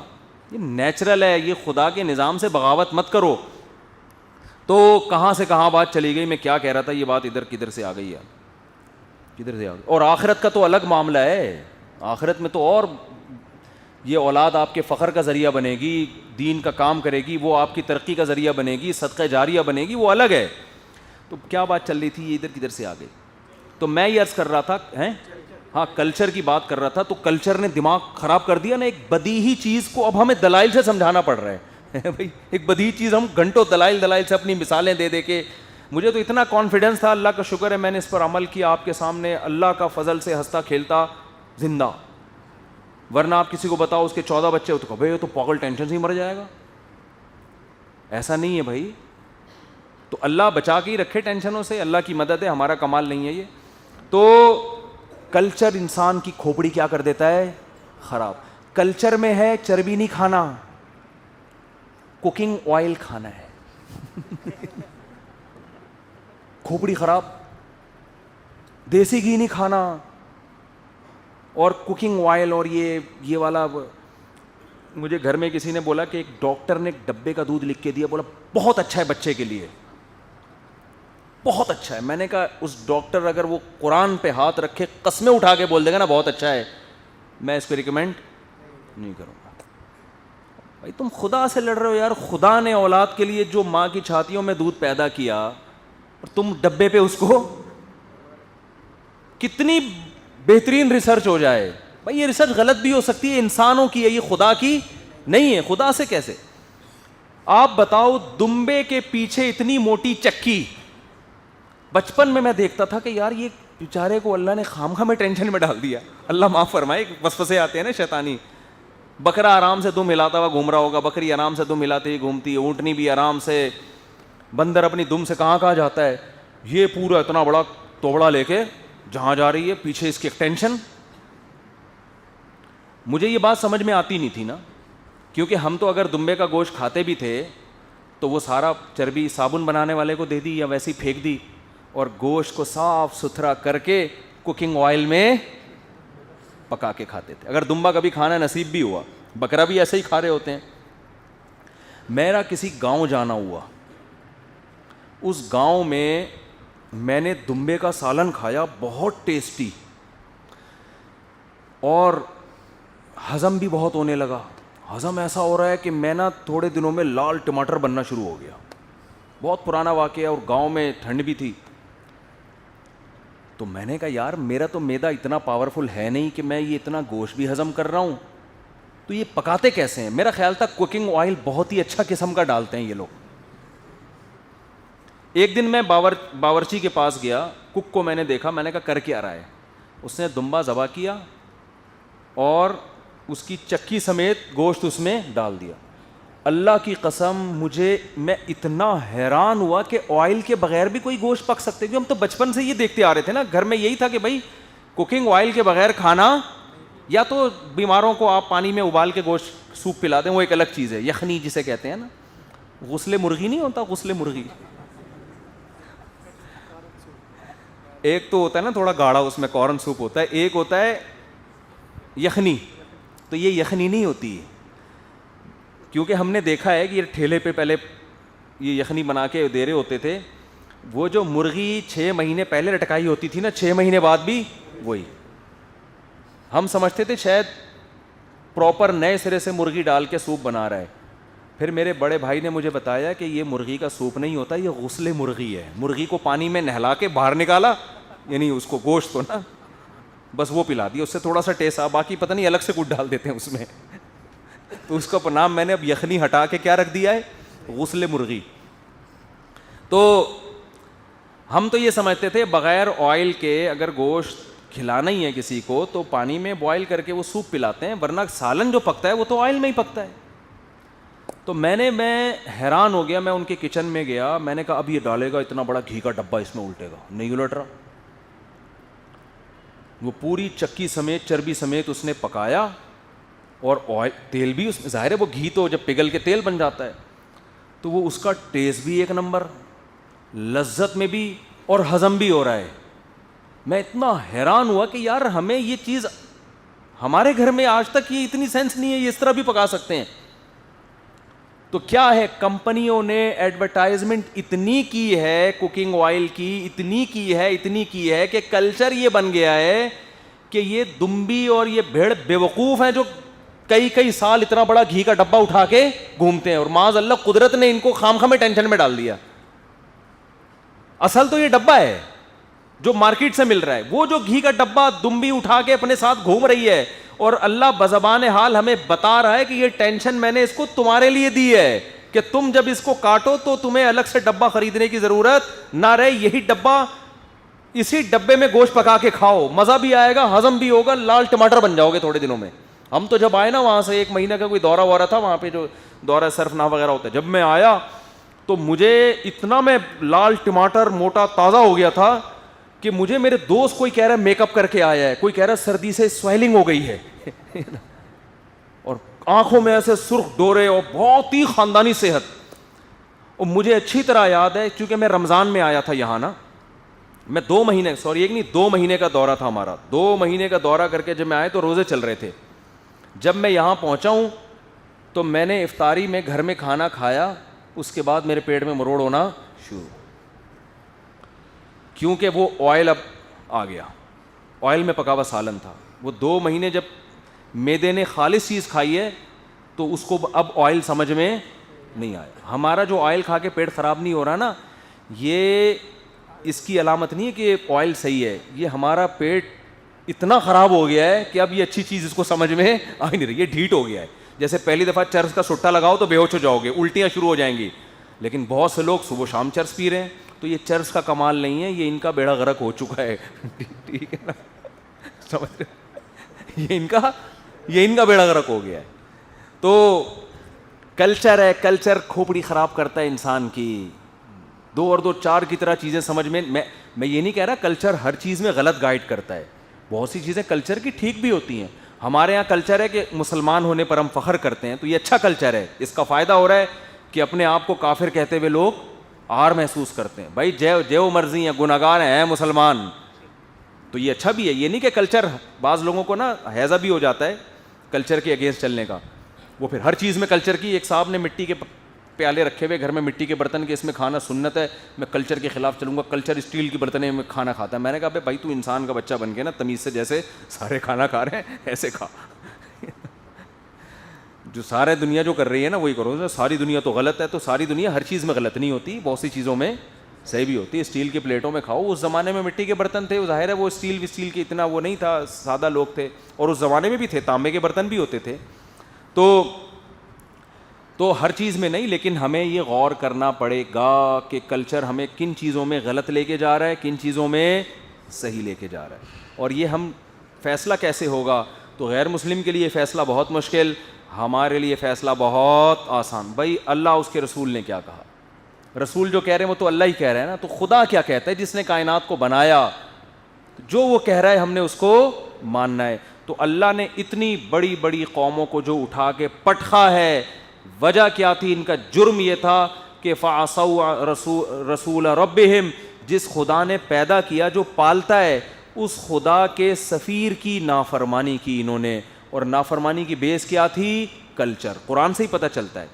یہ نیچرل ہے, یہ خدا کے نظام سے بغاوت مت کرو. تو کہاں سے کہاں بات چلی گئی, میں کیا کہہ رہا تھا, یہ بات ادھر کدھر سے آ گئی ہے, کدھر سے آ گئی. اور آخرت کا تو الگ معاملہ ہے. آخرت میں تو اور یہ اولاد آپ کے فخر کا ذریعہ بنے گی, دین کا کام کرے گی, وہ آپ کی ترقی کا ذریعہ بنے گی, صدقہ جاریہ بنے گی, وہ الگ ہے. تو کیا بات چل رہی تھی, یہ ادھر کدھر سے آ گئی. تو میں یہ عرض کر رہا تھا ہاں کلچر کی بات کر رہا تھا. تو کلچر نے دماغ خراب کر دیا نا, ایک بدیہی چیز کو اب ہمیں دلائل سے سمجھانا پڑ رہا ہے بھائی. ایک بدیہی چیز ہم گھنٹوں دلائل سے اپنی مثالیں دے دے کے. مجھے تو اتنا کانفیڈنس تھا, اللہ کا شکر ہے میں نے اس پر عمل کیا, آپ کے سامنے اللہ کا فضل سے ہنستا کھیلتا زندہ. ورنہ آپ کسی کو بتاؤ اس کے 14 بچے ہو تو بھائی تو پاگل ٹینشن سے ہی مر جائے گا. ایسا نہیں ہے بھائی. تو اللہ بچا کے ہی رکھے ٹینشنوں سے, اللہ کی مدد ہے, ہمارا کمال نہیں ہے یہ. تو کلچر انسان کی کھوپڑی کیا کر دیتا ہے, خراب. کلچر میں ہے چربی نہیں کھانا, کوکنگ آئل کھانا ہے کھوپڑی خراب. دیسی گھی نہیں کھانا, اور کوکنگ آئل, اور یہ والا. مجھے گھر میں کسی نے بولا کہ ایک ڈاکٹر نے ایک ڈبے کا دودھ لکھ کے دیا, بولا بہت اچھا ہے بچے کے لیے, بہت اچھا ہے. میں نے کہا اس ڈاکٹر اگر وہ قرآن پہ ہاتھ رکھے قسمیں اٹھا کے بول دے گا نا بہت اچھا ہے, میں اس کو ریکمینڈ نہیں کروں گا. بھائی تم خدا سے لڑ رہے ہو یار. خدا نے اولاد کے لیے جو ماں کی چھاتیوں میں دودھ پیدا کیا, اور تم ڈبے پہ اس کو, کتنی بہترین ریسرچ ہو جائے. بھائی یہ ریسرچ غلط بھی ہو سکتی ہے, انسانوں کی ہے, یہ خدا کی نہیں ہے. خدا سے کیسے. آپ بتاؤ دمبے کے پیچھے اتنی موٹی چکی, بچپن میں دیکھتا تھا کہ یار یہ بیچارے کو اللہ نے خامخواہ میں ٹینشن میں ڈال دیا. اللہ معاف فرمائے, وسوسے آتے ہیں نا شیطانی. بکرا آرام سے دم ہلاتا ہوا گھوم رہا ہوگا, بکری آرام سے دم ہلاتے ہی گھومتی ہے, اونٹنی بھی آرام سے, بندر اپنی دم سے کہاں جاتا ہے, یہ پورا اتنا بڑا توبڑا لے کے جہاں جا رہی ہے, پیچھے اس کی ایک ٹینشن. مجھے یہ بات سمجھ میں آتی نہیں تھی نا, کیونکہ ہم تو اگر دمبے کا گوشت کھاتے بھی تھے تو وہ سارا چربی صابن بنانے والے کو دے دی یا ویسی پھینک دی, اور گوشت کو صاف ستھرا کر کے کوکنگ آئل میں پکا کے کھاتے تھے. اگر دمبا کبھی کھانا نصیب بھی ہوا, بکرا بھی ایسے ہی کھا رہے ہوتے ہیں. میرا کسی گاؤں جانا ہوا, اس گاؤں میں میں نے دمبے کا سالن کھایا, بہت ٹیسٹی, اور ہضم بھی بہت ہونے لگا. ہضم ایسا ہو رہا ہے کہ میں نا تھوڑے دنوں میں لال ٹماٹر بننا شروع ہو گیا. بہت پرانا واقعہ, اور گاؤں میں ٹھنڈ بھی تھی. تو میں نے کہا یار میرا تو معدہ اتنا پاورفل ہے نہیں کہ میں یہ اتنا گوشت بھی ہضم کر رہا ہوں, تو یہ پکاتے کیسے ہیں؟ میرا خیال تھا کوکنگ آئل بہت ہی اچھا قسم کا ڈالتے ہیں یہ لوگ. ایک دن میں باورچی کے پاس گیا, کک کو میں نے دیکھا, میں نے کہا کر کیا رہا ہے؟ اس نے دمبا ذبح کیا اور اس کی چکی سمیت گوشت اس میں ڈال دیا. اللہ کی قسم میں اتنا حیران ہوا کہ آئل کے بغیر بھی کوئی گوشت پک سکتے, کیونکہ ہم تو بچپن سے یہ دیکھتے آ رہے تھے نا, گھر میں یہی تھا کہ بھائی کوکنگ آئل کے بغیر کھانا, یا تو بیماروں کو آپ پانی میں ابال کے گوشت سوپ پلا دیں, وہ ایک الگ چیز ہے, یخنی جسے کہتے ہیں نا, غسل مرغی نہیں ہوتا, غسل مرغی ایک تو ہوتا ہے نا تھوڑا گاڑھا, اس میں کارن سوپ ہوتا ہے, ایک ہوتا ہے یخنی. تو یہ یخنی نہیں ہوتی ہے, کیونکہ ہم نے دیکھا ہے کہ یہ ٹھیلے پہ پہلے یہ یخنی بنا کے دے رہے ہوتے تھے. وہ جو مرغی 6 مہینے پہلے لٹکائی ہوتی تھی نا, 6 مہینے بعد بھی وہی, ہم سمجھتے تھے شاید پراپر نئے سرے سے مرغی ڈال کے سوپ بنا رہا ہے. پھر میرے بڑے بھائی نے مجھے بتایا کہ یہ مرغی کا سوپ نہیں ہوتا, یہ غسل مرغی ہے. مرغی کو پانی میں نہلا کے باہر نکالا, یعنی اس کو گوشت کو نا بس وہ پلا دیا, اس سے تھوڑا سا ٹیسٹ آ, باقی پتہ نہیں الگ سے کچھ ڈال دیتے ہیں اس میں. تو اس کا نام میں نے اب یخنی ہٹا کے کیا رکھ دیا ہے, غسل مرغی. تو ہم تو یہ سمجھتے تھے بغیر آئل کے اگر گوشت کھلانا ہی ہے کسی کو تو پانی میں بوائل کر کے وہ سوپ پلاتے ہیں, ورنہ سالن جو پکتا ہے وہ تو آئل میں ہی پکتا ہے. تو میں حیران ہو گیا, میں ان کے کچن میں گیا, میں نے کہا اب یہ ڈالے گا اتنا بڑا گھی کا ڈبہ اس میں الٹے گا, نہیں الٹ رہا. وہ پوری چکی سمیت چربی سمیت اس نے پکایا, اور آئل تیل بھی اس میں, ظاہر ہے وہ گھی تو جب پگھل کے تیل بن جاتا ہے تو وہ اس کا ٹیسٹ بھی ایک نمبر, لذت میں بھی, اور ہضم بھی ہو رہا ہے. میں اتنا حیران ہوا کہ یار ہمیں یہ چیز, ہمارے گھر میں آج تک یہ اتنی سینس نہیں ہے, یہ اس طرح بھی پکا سکتے ہیں. تو کیا ہے, کمپنیوں نے ایڈورٹائزمنٹ اتنی کی ہے کوکنگ آئل کی, اتنی کی ہے کہ کلچر یہ بن گیا ہے کہ یہ دمبی اور یہ بھیڑ بیوقوف ہیں جو کئی سال اتنا بڑا گھی کا ڈبہ اٹھا کے گھومتے ہیں, اور معاذ اللہ قدرت نے ان کو خام میں ٹینشن میں ڈال دیا. اصل تو یہ ڈبہ ہے جو مارکیٹ سے مل رہا ہے, وہ جو گھی کا ڈبہ دمبی اٹھا کے اپنے ساتھ گھوم رہی ہے, اور اللہ بزبان حال ہمیں بتا رہا ہے کہ یہ ٹینشن میں نے اس کو تمہارے لیے دی ہے کہ تم جب اس کو کاٹو تو تمہیں الگ سے ڈبہ خریدنے کی ضرورت نہ رہے, یہی ڈبہ, اسی ڈبے میں گوشت پکا کے کھاؤ, مزہ بھی آئے گا, ہضم بھی ہوگا, لال ٹماٹر بن جاؤ گے تھوڑے دنوں میں. ہم تو جب آئے نا وہاں سے 1 مہینہ کا کوئی دورہ وورہ تھا وہاں پہ, جو دورہ سرفنا وغیرہ ہوتا ہے, جب میں آیا تو مجھے اتنا میں لال ٹماٹر موٹا تازہ ہو گیا تھا کہ مجھے میرے دوست کوئی کہہ رہا ہے میک اپ کر کے آیا ہے, کوئی کہہ رہا ہے سردی سے سویلنگ ہو گئی ہے, اور آنکھوں میں ایسے سرخ ڈورے, اور بہت ہی خاندانی صحت. اور مجھے اچھی طرح یاد ہے کیونکہ میں رمضان میں آیا تھا یہاں نا, میں 2 مہینے کا دورہ تھا ہمارا, 2 مہینے کا دورہ کر کے جب میں آئے تو روزے چل رہے تھے. جب میں یہاں پہنچا ہوں تو میں نے افطاری میں گھر میں کھانا کھایا, اس کے بعد میرے پیٹ میں مروڑ ہونا شروع, کیونکہ وہ آئل اب آ گیا, آئل میں پکا ہوا سالن تھا. وہ 2 مہینے جب میدے نے خالص چیز کھائی ہے تو اس کو اب آئل سمجھ میں نہیں آیا. ہمارا جو آئل کھا کے پیٹ خراب نہیں ہو رہا نا, یہ اس کی علامت نہیں ہے کہ آئل صحیح ہے, یہ ہمارا پیٹ اتنا خراب ہو گیا ہے کہ اب یہ اچھی چیز اس کو سمجھ میں آ نہیں رہی, یہ ڈھیٹ ہو گیا ہے. جیسے پہلی دفعہ چرس کا سٹا لگاؤ تو بے ہوش ہو جاؤ گے, الٹیاں شروع ہو جائیں گی, لیکن بہت سے لوگ صبح شام چرس پی رہے ہیں, تو یہ چرس کا کمال نہیں ہے, یہ ان کا بیڑا غرق ہو چکا ہے. ٹھیک ہے نا, سمجھ رہے, یہ ان کا بیڑا غرق ہو گیا ہے. تو کلچر ہے, کلچر کھوپڑی خراب کرتا ہے انسان کی. 2 اور 2 4 کی طرح چیزیں سمجھ میں یہ نہیں کہہ رہا کلچر ہر چیز میں غلط گائیڈ کرتا ہے, بہت سی چیزیں کلچر کی ٹھیک بھی ہوتی ہیں. ہمارے یہاں کلچر ہے کہ مسلمان ہونے پر ہم فخر کرتے ہیں, تو یہ اچھا کلچر ہے, اس کا فائدہ ہو رہا ہے کہ اپنے آپ کو کافر کہتے ہوئے لوگ آر محسوس کرتے ہیں. بھائی جو مرضی ہیں, گناہگار ہیں مسلمان, تو یہ اچھا بھی ہے. یہ نہیں کہ کلچر, بعض لوگوں کو نا ہیضہ بھی ہو جاتا ہے کلچر کے اگینسٹ چلنے کا, وہ پھر ہر چیز میں کلچر کی. ایک صاحب نے مٹی کے پیالے رکھے ہوئے گھر میں مٹی کے برتن کے، اس میں کھانا سنت ہے، میں کلچر کے خلاف چلوں گا، کلچر اسٹیل کی برتنیں میں کھانا کھاتا ہے. میں نے کہا بھائی تو انسان کا بچہ بن کے نا تمیز سے، جیسے سارے کھانا کھا رہے ہیں ایسے کھا. جو سارے دنیا جو کر رہی ہے نا وہی کرو. ساری دنیا تو غلط ہے، تو ساری دنیا ہر چیز میں غلط نہیں ہوتی، بہت سی چیزوں میں صحیح بھی ہوتی ہے. اسٹیل کی پلیٹوں میں کھاؤ. اس زمانے میں مٹی کے برتن تھے، ظاہر ہے وہ اسٹیل کی اتنا وہ نہیں تھا، سادہ لوگ تھے. اور اس زمانے میں بھی تھے، تانبے کے برتن بھی ہوتے تھے. تو ہر چیز میں نہیں، لیکن ہمیں یہ غور کرنا پڑے گا کہ کلچر ہمیں کن چیزوں میں غلط لے کے جا رہا ہے، کن چیزوں میں صحیح لے کے جا رہا ہے. اور یہ ہم فیصلہ کیسے ہوگا؟ تو غیر مسلم کے لیے فیصلہ بہت مشکل، ہمارے لیے فیصلہ بہت آسان. بھائی اللہ اس کے رسول نے کیا کہا؟ رسول جو کہہ رہے ہیں وہ تو اللہ ہی کہہ رہے ہیں نا. تو خدا کیا کہتا ہے جس نے کائنات کو بنایا؟ جو وہ کہہ رہا ہے ہم نے اس کو ماننا ہے. تو اللہ نے اتنی بڑی بڑی قوموں کو جو اٹھا کے پٹخا ہے، وجہ کیا تھی؟ ان کا جرم یہ تھا کہ فعصوا رسول ربہم، جس خدا نے پیدا کیا، جو پالتا ہے، اس خدا کے سفیر کی نافرمانی کی انہوں نے. اور نافرمانی کی بیس کیا تھی؟ کلچر. قرآن سے ہی پتہ چلتا ہے.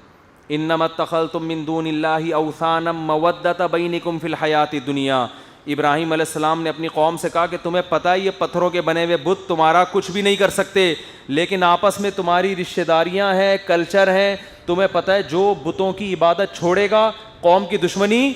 انما اتخذتم من دون اللہ اوثانا مودۃ بینکم فی الحیات الدنیا. ابراہیم علیہ السلام نے اپنی قوم سے کہا کہ تمہیں پتہ ہے یہ پتھروں کے بنے ہوئے بت تمہارا کچھ بھی نہیں کر سکتے، لیکن آپس میں تمہاری رشتہ داریاں ہیں، کلچر ہیں. تمہیں پتہ ہے جو بتوں کی عبادت چھوڑے گا قوم کی دشمنی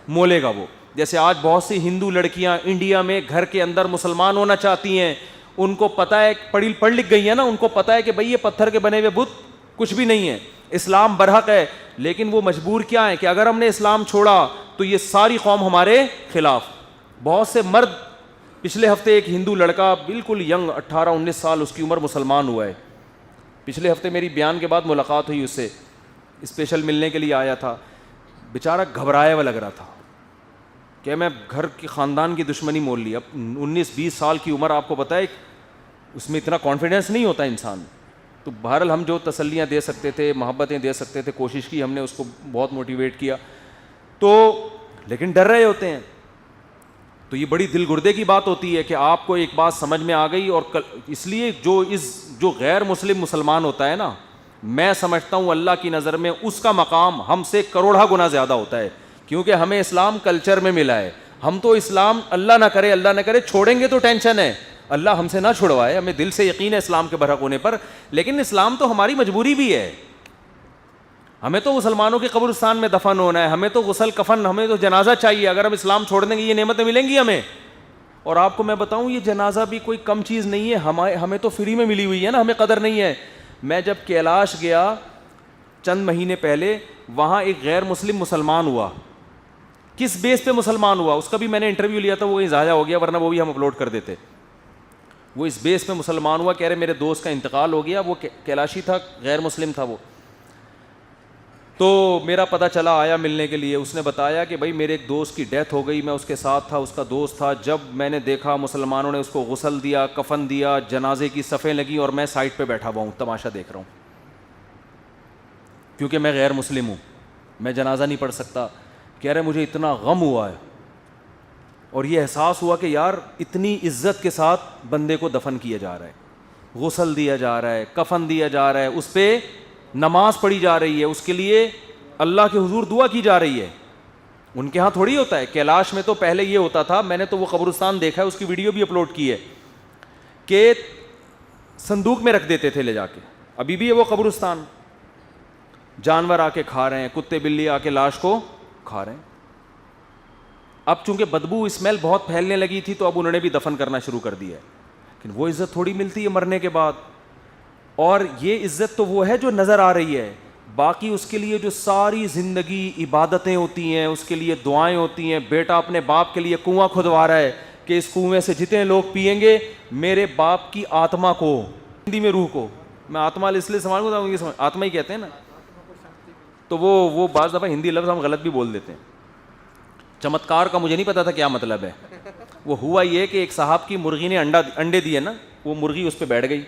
مولے گا وہ. جیسے آج بہت سی ہندو لڑکیاں انڈیا میں گھر کے اندر مسلمان ہونا چاہتی ہیں. ان کو پتہ ہے، پڑھ لکھ گئی ہیں نا، ان کو پتہ ہے کہ بھئی یہ پتھر کے بنے ہوئے بت کچھ بھی نہیں ہے، اسلام برحق ہے. لیکن وہ مجبور کیا ہے کہ اگر ہم نے اسلام چھوڑا تو یہ ساری قوم ہمارے خلاف. بہت سے مرد، پچھلے ہفتے ایک ہندو لڑکا بالکل ینگ 18-19 سال اس کی عمر مسلمان ہوا ہے. پچھلے ہفتے میری بیان کے بعد ملاقات ہوئی اس سے، اسپیشل ملنے کے لیے آیا تھا. بیچارہ گھبرایا ہوا لگ رہا تھا کہ میں گھر کی خاندان کی دشمنی مول لی. اب 19-20 سال کی عمر، آپ کو پتہ ہے اس میں اتنا کانفیڈنس نہیں ہوتا انسان. تو بہرحال ہم جو تسلیاں دے سکتے تھے، محبتیں دے سکتے تھے، کوشش کی ہم نے، اس کو بہت موٹیویٹ کیا. تو لیکن ڈر رہے ہوتے ہیں. تو یہ بڑی دل گردے کی بات ہوتی ہے کہ آپ کو ایک بات سمجھ میں آ گئی. اور اس لیے جو غیر مسلم مسلمان ہوتا ہے نا، میں سمجھتا ہوں اللہ کی نظر میں اس کا مقام ہم سے کروڑا گنا زیادہ ہوتا ہے، کیونکہ ہمیں اسلام کلچر میں ملا ہے. ہم تو اسلام اللہ نہ کرے چھوڑیں گے تو ٹینشن ہے، اللہ ہم سے نہ چھڑوائے. ہمیں دل سے یقین ہے اسلام کے برحق ہونے پر، لیکن اسلام تو ہماری مجبوری بھی ہے. ہمیں تو مسلمانوں کے قبرستان میں دفن ہونا ہے، ہمیں تو غسل کفن، ہمیں تو جنازہ چاہیے. اگر ہم اسلام چھوڑ دیں گے یہ نعمتیں ملیں گی ہمیں. اور آپ کو میں بتاؤں یہ جنازہ بھی کوئی کم چیز نہیں ہے، ہمیں تو فری میں ملی ہوئی ہے نا، ہمیں قدر نہیں ہے. میں جب کیلاش گیا چند مہینے پہلے، وہاں ایک غیر مسلم مسلمان ہوا. کس بیس پہ مسلمان ہوا؟ اس کا بھی میں نے انٹرویو لیا تھا، وہ کہیں ضائع ہو گیا، ورنہ وہ بھی ہم اپلوڈ کر دیتے. وہ اس بیس پہ مسلمان ہوا، کہہ رہے میرے دوست کا انتقال ہو گیا، وہ کیلاشی تھا، غیر مسلم تھا وہ. تو میرا پتہ چلا، آیا ملنے کے لیے. اس نے بتایا کہ بھائی میرے ایک دوست کی ڈیتھ ہو گئی، میں اس کے ساتھ تھا، اس کا دوست تھا. جب میں نے دیکھا مسلمانوں نے اس کو غسل دیا، کفن دیا، جنازے کی صفیں لگی، اور میں سائڈ پہ بیٹھا ہوا ہوں، تماشا دیکھ رہا ہوں، کیونکہ میں غیر مسلم ہوں، میں جنازہ نہیں پڑھ سکتا. کہہ رہے مجھے اتنا غم ہوا ہے اور یہ احساس ہوا کہ یار اتنی عزت کے ساتھ بندے کو دفن کیا جا رہا ہے، غسل دیا جا رہا ہے، کفن دیا جا رہا ہے، اس پہ نماز پڑھی جا رہی ہے، اس کے لیے اللہ کے حضور دعا کی جا رہی ہے. ان کے ہاں تھوڑی ہوتا ہے. کیلاش میں تو پہلے یہ ہوتا تھا، میں نے تو وہ قبرستان دیکھا ہے، اس کی ویڈیو بھی اپلوڈ کی ہے، کہ صندوق میں رکھ دیتے تھے لے جا کے. ابھی بھی ہے وہ قبرستان، جانور آ کے کھا رہے ہیں، کتے بلی آ کے لاش کو کھا رہے ہیں. اب چونکہ بدبو اسمیل بہت پھیلنے لگی تھی تو اب انہوں نے بھی دفن کرنا شروع کر دیا ہے. لیکن وہ عزت تھوڑی ملتی ہے مرنے کے بعد. اور یہ عزت تو وہ ہے جو نظر آ رہی ہے، باقی اس کے لیے جو ساری زندگی عبادتیں ہوتی ہیں، اس کے لیے دعائیں ہوتی ہیں. بیٹا اپنے باپ کے لیے کنواں کھدوا رہا ہے کہ اس کنویں سے جتنے لوگ پئیں گے میرے باپ کی آتما کو، ہندی میں روح کو، میں آتما اس لیے سمجھ آتما ہی کہتے ہیں نا، تو وہ بعض دفعہ ہندی لفظ ہم غلط بھی بول دیتے ہیں. چمتکار کا مجھے نہیں پتا تھا کیا مطلب ہے. وہ ہوا یہ کہ ایک صاحب کی مرغی نے انڈے دیے نا، وہ مرغی اس پہ بیٹھ گئی.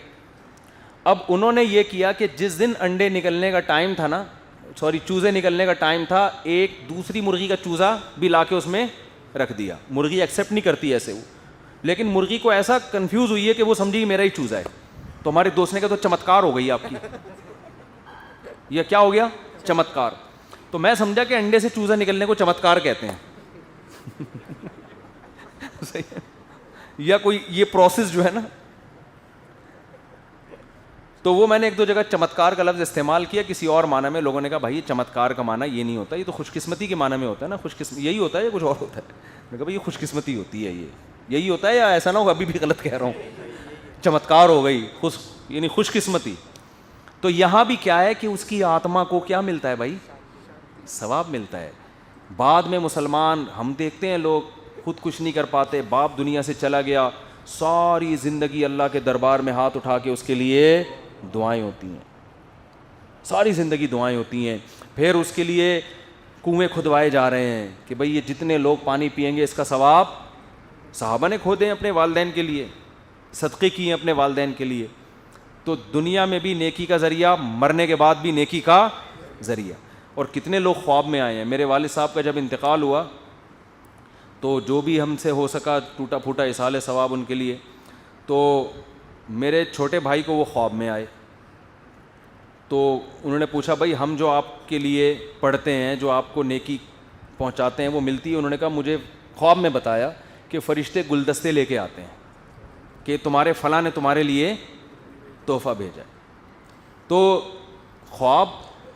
اب انہوں نے یہ کیا کہ جس دن انڈے نکلنے کا ٹائم تھا نا، چوزے نکلنے کا ٹائم تھا، ایک دوسری مرغی کا چوزا بھی لا کے اس میں رکھ دیا. مرغی ایکسیپٹ نہیں کرتی ایسے وہ، لیکن مرغی کو ایسا کنفیوز ہوئی ہے کہ وہ سمجھی میرا ہی چوزا ہے. تو ہمارے دوست نے کہا تو چمتکار ہو گئی آپ کی. یہ کیا ہو گیا؟ چمتکار. تو میں سمجھا کہ انڈے سے چوزا نکلنے کو چمتکار کہتے ہیں. صحیح ہے, یا کوئی یہ پروسیس جو ہے نا. تو وہ میں نے ایک دو جگہ چمتکار کا لفظ استعمال کیا کسی اور معنی میں, لوگوں نے کہا بھائی یہ چمتکار کا معنی یہ نہیں ہوتا, یہ تو خوش قسمتی کے معنی میں ہوتا ہے نا, خوش قسمتی یہی ہوتا ہے یا کچھ اور ہوتا ہے؟ میں نے کہا بھائی یہ خوش قسمتی ہوتی ہے, یہ یہی ہوتا ہے یا ایسا نہ ہو ابھی بھی غلط کہہ رہا ہوں, چمتکار ہو گئی یعنی خوش قسمتی. تو یہاں بھی کیا ہے کہ اس کی آتما کو کیا ملتا ہے بھائی؟ ثواب ملتا ہے. بعد میں مسلمان ہم دیکھتے ہیں لوگ خود کچھ نہیں کر پاتے, باپ دنیا سے چلا گیا, ساری زندگی اللہ کے دربار میں ہاتھ اٹھا کے اس کے لیے دعائیں ہوتی ہیں, ساری زندگی دعائیں ہوتی ہیں. پھر اس کے لیے کنویں کھدوائے جا رہے ہیں کہ بھئی یہ جتنے لوگ پانی پئیں گے اس کا ثواب. صحابہ نے کھودے ہیں اپنے والدین کے لیے, صدقے کیے ہیں اپنے والدین کے لیے. تو دنیا میں بھی نیکی کا ذریعہ, مرنے کے بعد بھی نیکی کا ذریعہ. اور کتنے لوگ خواب میں آئے ہیں. میرے والد صاحب کا جب انتقال ہوا تو جو بھی ہم سے ہو سکا ٹوٹا پھوٹا ایصال ثواب ان کے لیے. تو میرے چھوٹے بھائی کو وہ خواب میں آئے, تو انہوں نے پوچھا بھائی ہم جو آپ کے لیے پڑھتے ہیں, جو آپ کو نیکی پہنچاتے ہیں وہ ملتی ہے؟ انہوں نے کہا مجھے خواب میں بتایا کہ فرشتے گلدستے لے کے آتے ہیں کہ تمہارے فلاں نے تمہارے لیے تحفہ بھیجا ہے. تو خواب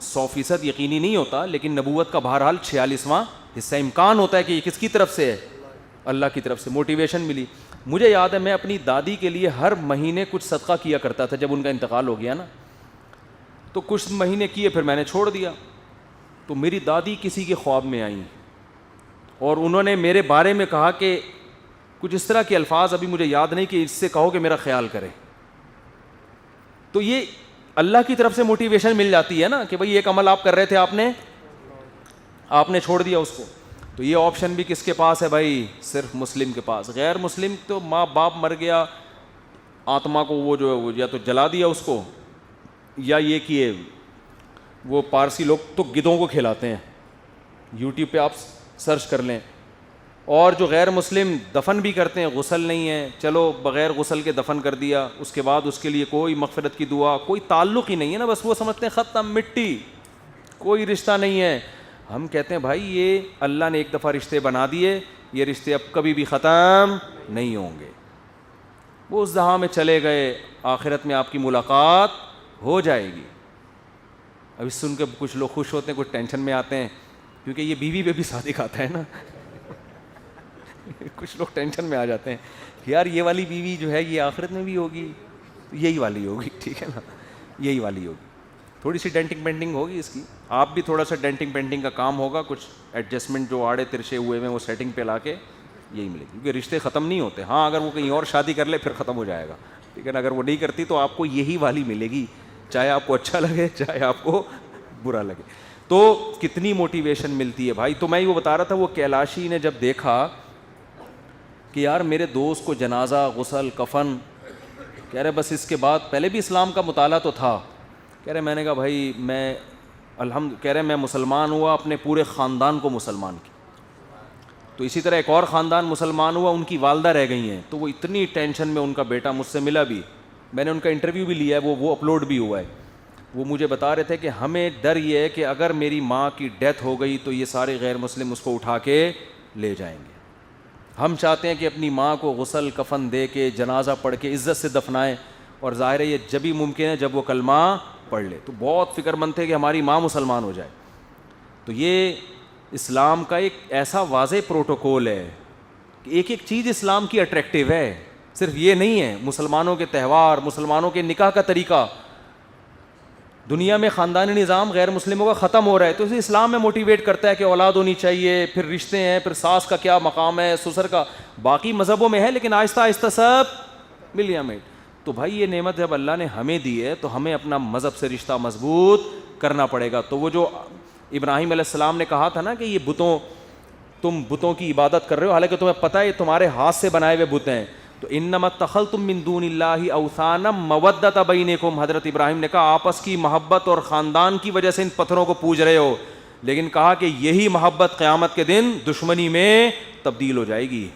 100% یقینی نہیں ہوتا, لیکن نبوت کا بہرحال 46واں حصہ امکان ہوتا ہے کہ یہ کس کی طرف سے ہے؟ اللہ کی طرف سے. موٹیویشن ملی. مجھے یاد ہے میں اپنی دادی کے لیے ہر مہینے کچھ صدقہ کیا کرتا تھا. جب ان کا انتقال ہو گیا نا تو کچھ مہینے کیے, پھر میں نے چھوڑ دیا. تو میری دادی کسی کے خواب میں آئیں اور انہوں نے میرے بارے میں کہا کہ کچھ اس طرح کے الفاظ ابھی مجھے یاد نہیں, کہ اس سے کہو کہ میرا خیال کرے. تو یہ اللہ کی طرف سے موٹیویشن مل جاتی ہے نا کہ بھئی ایک عمل آپ کر رہے تھے, آپ نے چھوڑ دیا اس کو. تو یہ آپشن بھی کس کے پاس ہے بھائی؟ صرف مسلم کے پاس. غیر مسلم تو ماں باپ مر گیا, آتما کو وہ جو ہے وہ یا تو جلا دیا اس کو, یا یہ کہ وہ پارسی لوگ تو گدھوں کو کھلاتے ہیں. یوٹیوب پہ آپ سرچ کر لیں. اور جو غیر مسلم دفن بھی کرتے ہیں, غسل نہیں ہے, چلو بغیر غسل کے دفن کر دیا, اس کے بعد اس کے لیے کوئی مغفرت کی دعا, کوئی تعلق ہی نہیں ہے نا, بس وہ سمجھتے ہیں ختم, مٹی, کوئی رشتہ نہیں ہے. ہم کہتے ہیں بھائی یہ اللہ نے ایک دفعہ رشتے بنا دیے, یہ رشتے اب کبھی بھی ختم نہیں ہوں گے. وہ اس جہاں میں چلے گئے, آخرت میں آپ کی ملاقات ہو جائے گی. ابھی سن کے کچھ لوگ خوش ہوتے ہیں, کچھ ٹینشن میں آتے ہیں, کیونکہ یہ بیوی پہ بھی صادق آتا ہے نا. کچھ لوگ ٹینشن میں آ جاتے ہیں یار یہ والی بیوی جو ہے یہ آخرت میں بھی ہوگی, یہی والی ہوگی, ٹھیک ہے نا, یہی والی ہوگی. تھوڑی سی ڈینٹنگ پینٹنگ ہوگی اس کی, آپ بھی تھوڑا سا ڈینٹنگ پینٹنگ کا کام ہوگا, کچھ ایڈجسٹمنٹ جو آڑے ترچے ہوئے ہیں وہ سیٹنگ پہ لا کے یہی ملے گی. کیونکہ رشتے ختم نہیں ہوتے. ہاں اگر وہ کہیں اور شادی کر لے پھر ختم ہو جائے گا, ٹھیک ہے نا. اگر وہ نہیں کرتی تو آپ کو یہی والی ملے گی, چاہے آپ کو اچھا لگے چاہے آپ کو برا لگے. تو کتنی موٹیویشن ملتی ہے بھائی. تو میں یہ بتا رہا تھا, وہ کیلاشی نے جب دیکھا کہ یار میرے دوست کو جنازہ, غسل, کفن, کہہ رہے بس اس کے بعد, پہلے بھی اسلام کا مطالعہ تو تھا, کہہ رہے میں نے کہا بھائی میں کہہ رہے میں مسلمان ہوا, اپنے پورے خاندان کو مسلمان کی. تو اسی طرح ایک اور خاندان مسلمان ہوا, ان کی والدہ رہ گئی ہیں, تو وہ اتنی ٹینشن میں, ان کا بیٹا مجھ سے ملا بھی, میں نے ان کا انٹرویو بھی لیا ہے, وہ اپلوڈ بھی ہوا ہے. وہ مجھے بتا رہے تھے کہ ہمیں ڈر یہ ہے کہ اگر میری ماں کی ڈیتھ ہو گئی تو یہ سارے غیر مسلم اس کو اٹھا کے لے جائیں گے. ہم چاہتے ہیں کہ اپنی ماں کو غسل کفن دے کے, جنازہ پڑھ کے عزت سے دفنائیں, اور ظاہر ہے یہ جبھی ممکن ہے جب وہ کلمہ پڑھ لے. تو بہت فکر مند تھے کہ ہماری ماں مسلمان ہو جائے. تو یہ اسلام کا ایک ایسا واضح پروٹوکول ہے کہ ایک ایک چیز اسلام کی اٹریکٹیو ہے, صرف یہ نہیں ہے. مسلمانوں کے تہوار, مسلمانوں کے نکاح کا طریقہ, دنیا میں خاندانی نظام غیر مسلموں کا ختم ہو رہا ہے, تو اسے اسلام میں موٹیویٹ کرتا ہے کہ اولاد ہونی چاہیے, پھر رشتے ہیں, پھر ساس کا کیا مقام ہے, سسر کا, باقی مذہبوں میں ہے لیکن آہستہ آہستہ سب مل جائے. تو بھائی یہ نعمت جب اللہ نے ہمیں دی ہے تو ہمیں اپنا مذہب سے رشتہ مضبوط کرنا پڑے گا. تو وہ جو ابراہیم علیہ السلام نے کہا تھا نا کہ یہ تم بتوں کی عبادت کر رہے ہو, حالانکہ تمہیں پتہ ہے یہ تمہارے ہاتھ سے بنائے ہوئے بت ہیں. تو انما اتخذتم من دون اللہ اوثانا مودۃ بینکم, حضرت ابراہیم نے کہا آپس کی محبت اور خاندان کی وجہ سے ان پتھروں کو پوج رہے ہو, لیکن کہا کہ یہی محبت قیامت کے دن دشمنی میں تبدیل ہو جائے گی.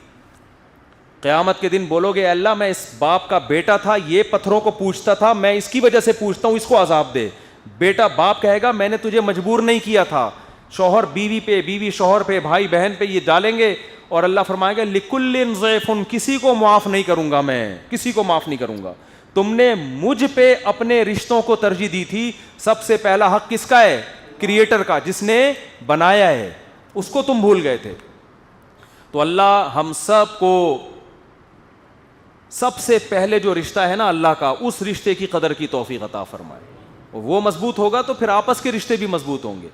قیامت کے دن بولو گے اللہ میں اس باپ کا بیٹا تھا, یہ پتھروں کو پوجتا تھا, میں اس کی وجہ سے پوجتا ہوں, اس کو عذاب دے. بیٹا باپ کہے گا میں نے تجھے مجبور نہیں کیا تھا. شوہر بیوی پہ, بیوی شوہر پہ, بھائی بہن پہ یہ ڈالیں گے, اور اللہ فرمائے گا لِكُلٍّ ضِعْفٌ, کسی کو معاف نہیں کروں گا, میں کسی کو معاف نہیں کروں گا. تم نے مجھ پہ اپنے رشتوں کو ترجیح دی تھی, سب سے پہلا حق کس کا ہے؟ کریٹر کا, جس نے بنایا ہے, اس کو تم بھول گئے تھے. تو اللہ ہم سب کو سب سے پہلے جو رشتہ ہے نا اللہ کا, اس رشتے کی قدر کی توفیق عطا فرمائے. وہ مضبوط ہوگا تو پھر آپس کے رشتے بھی مضبوط ہوں گے.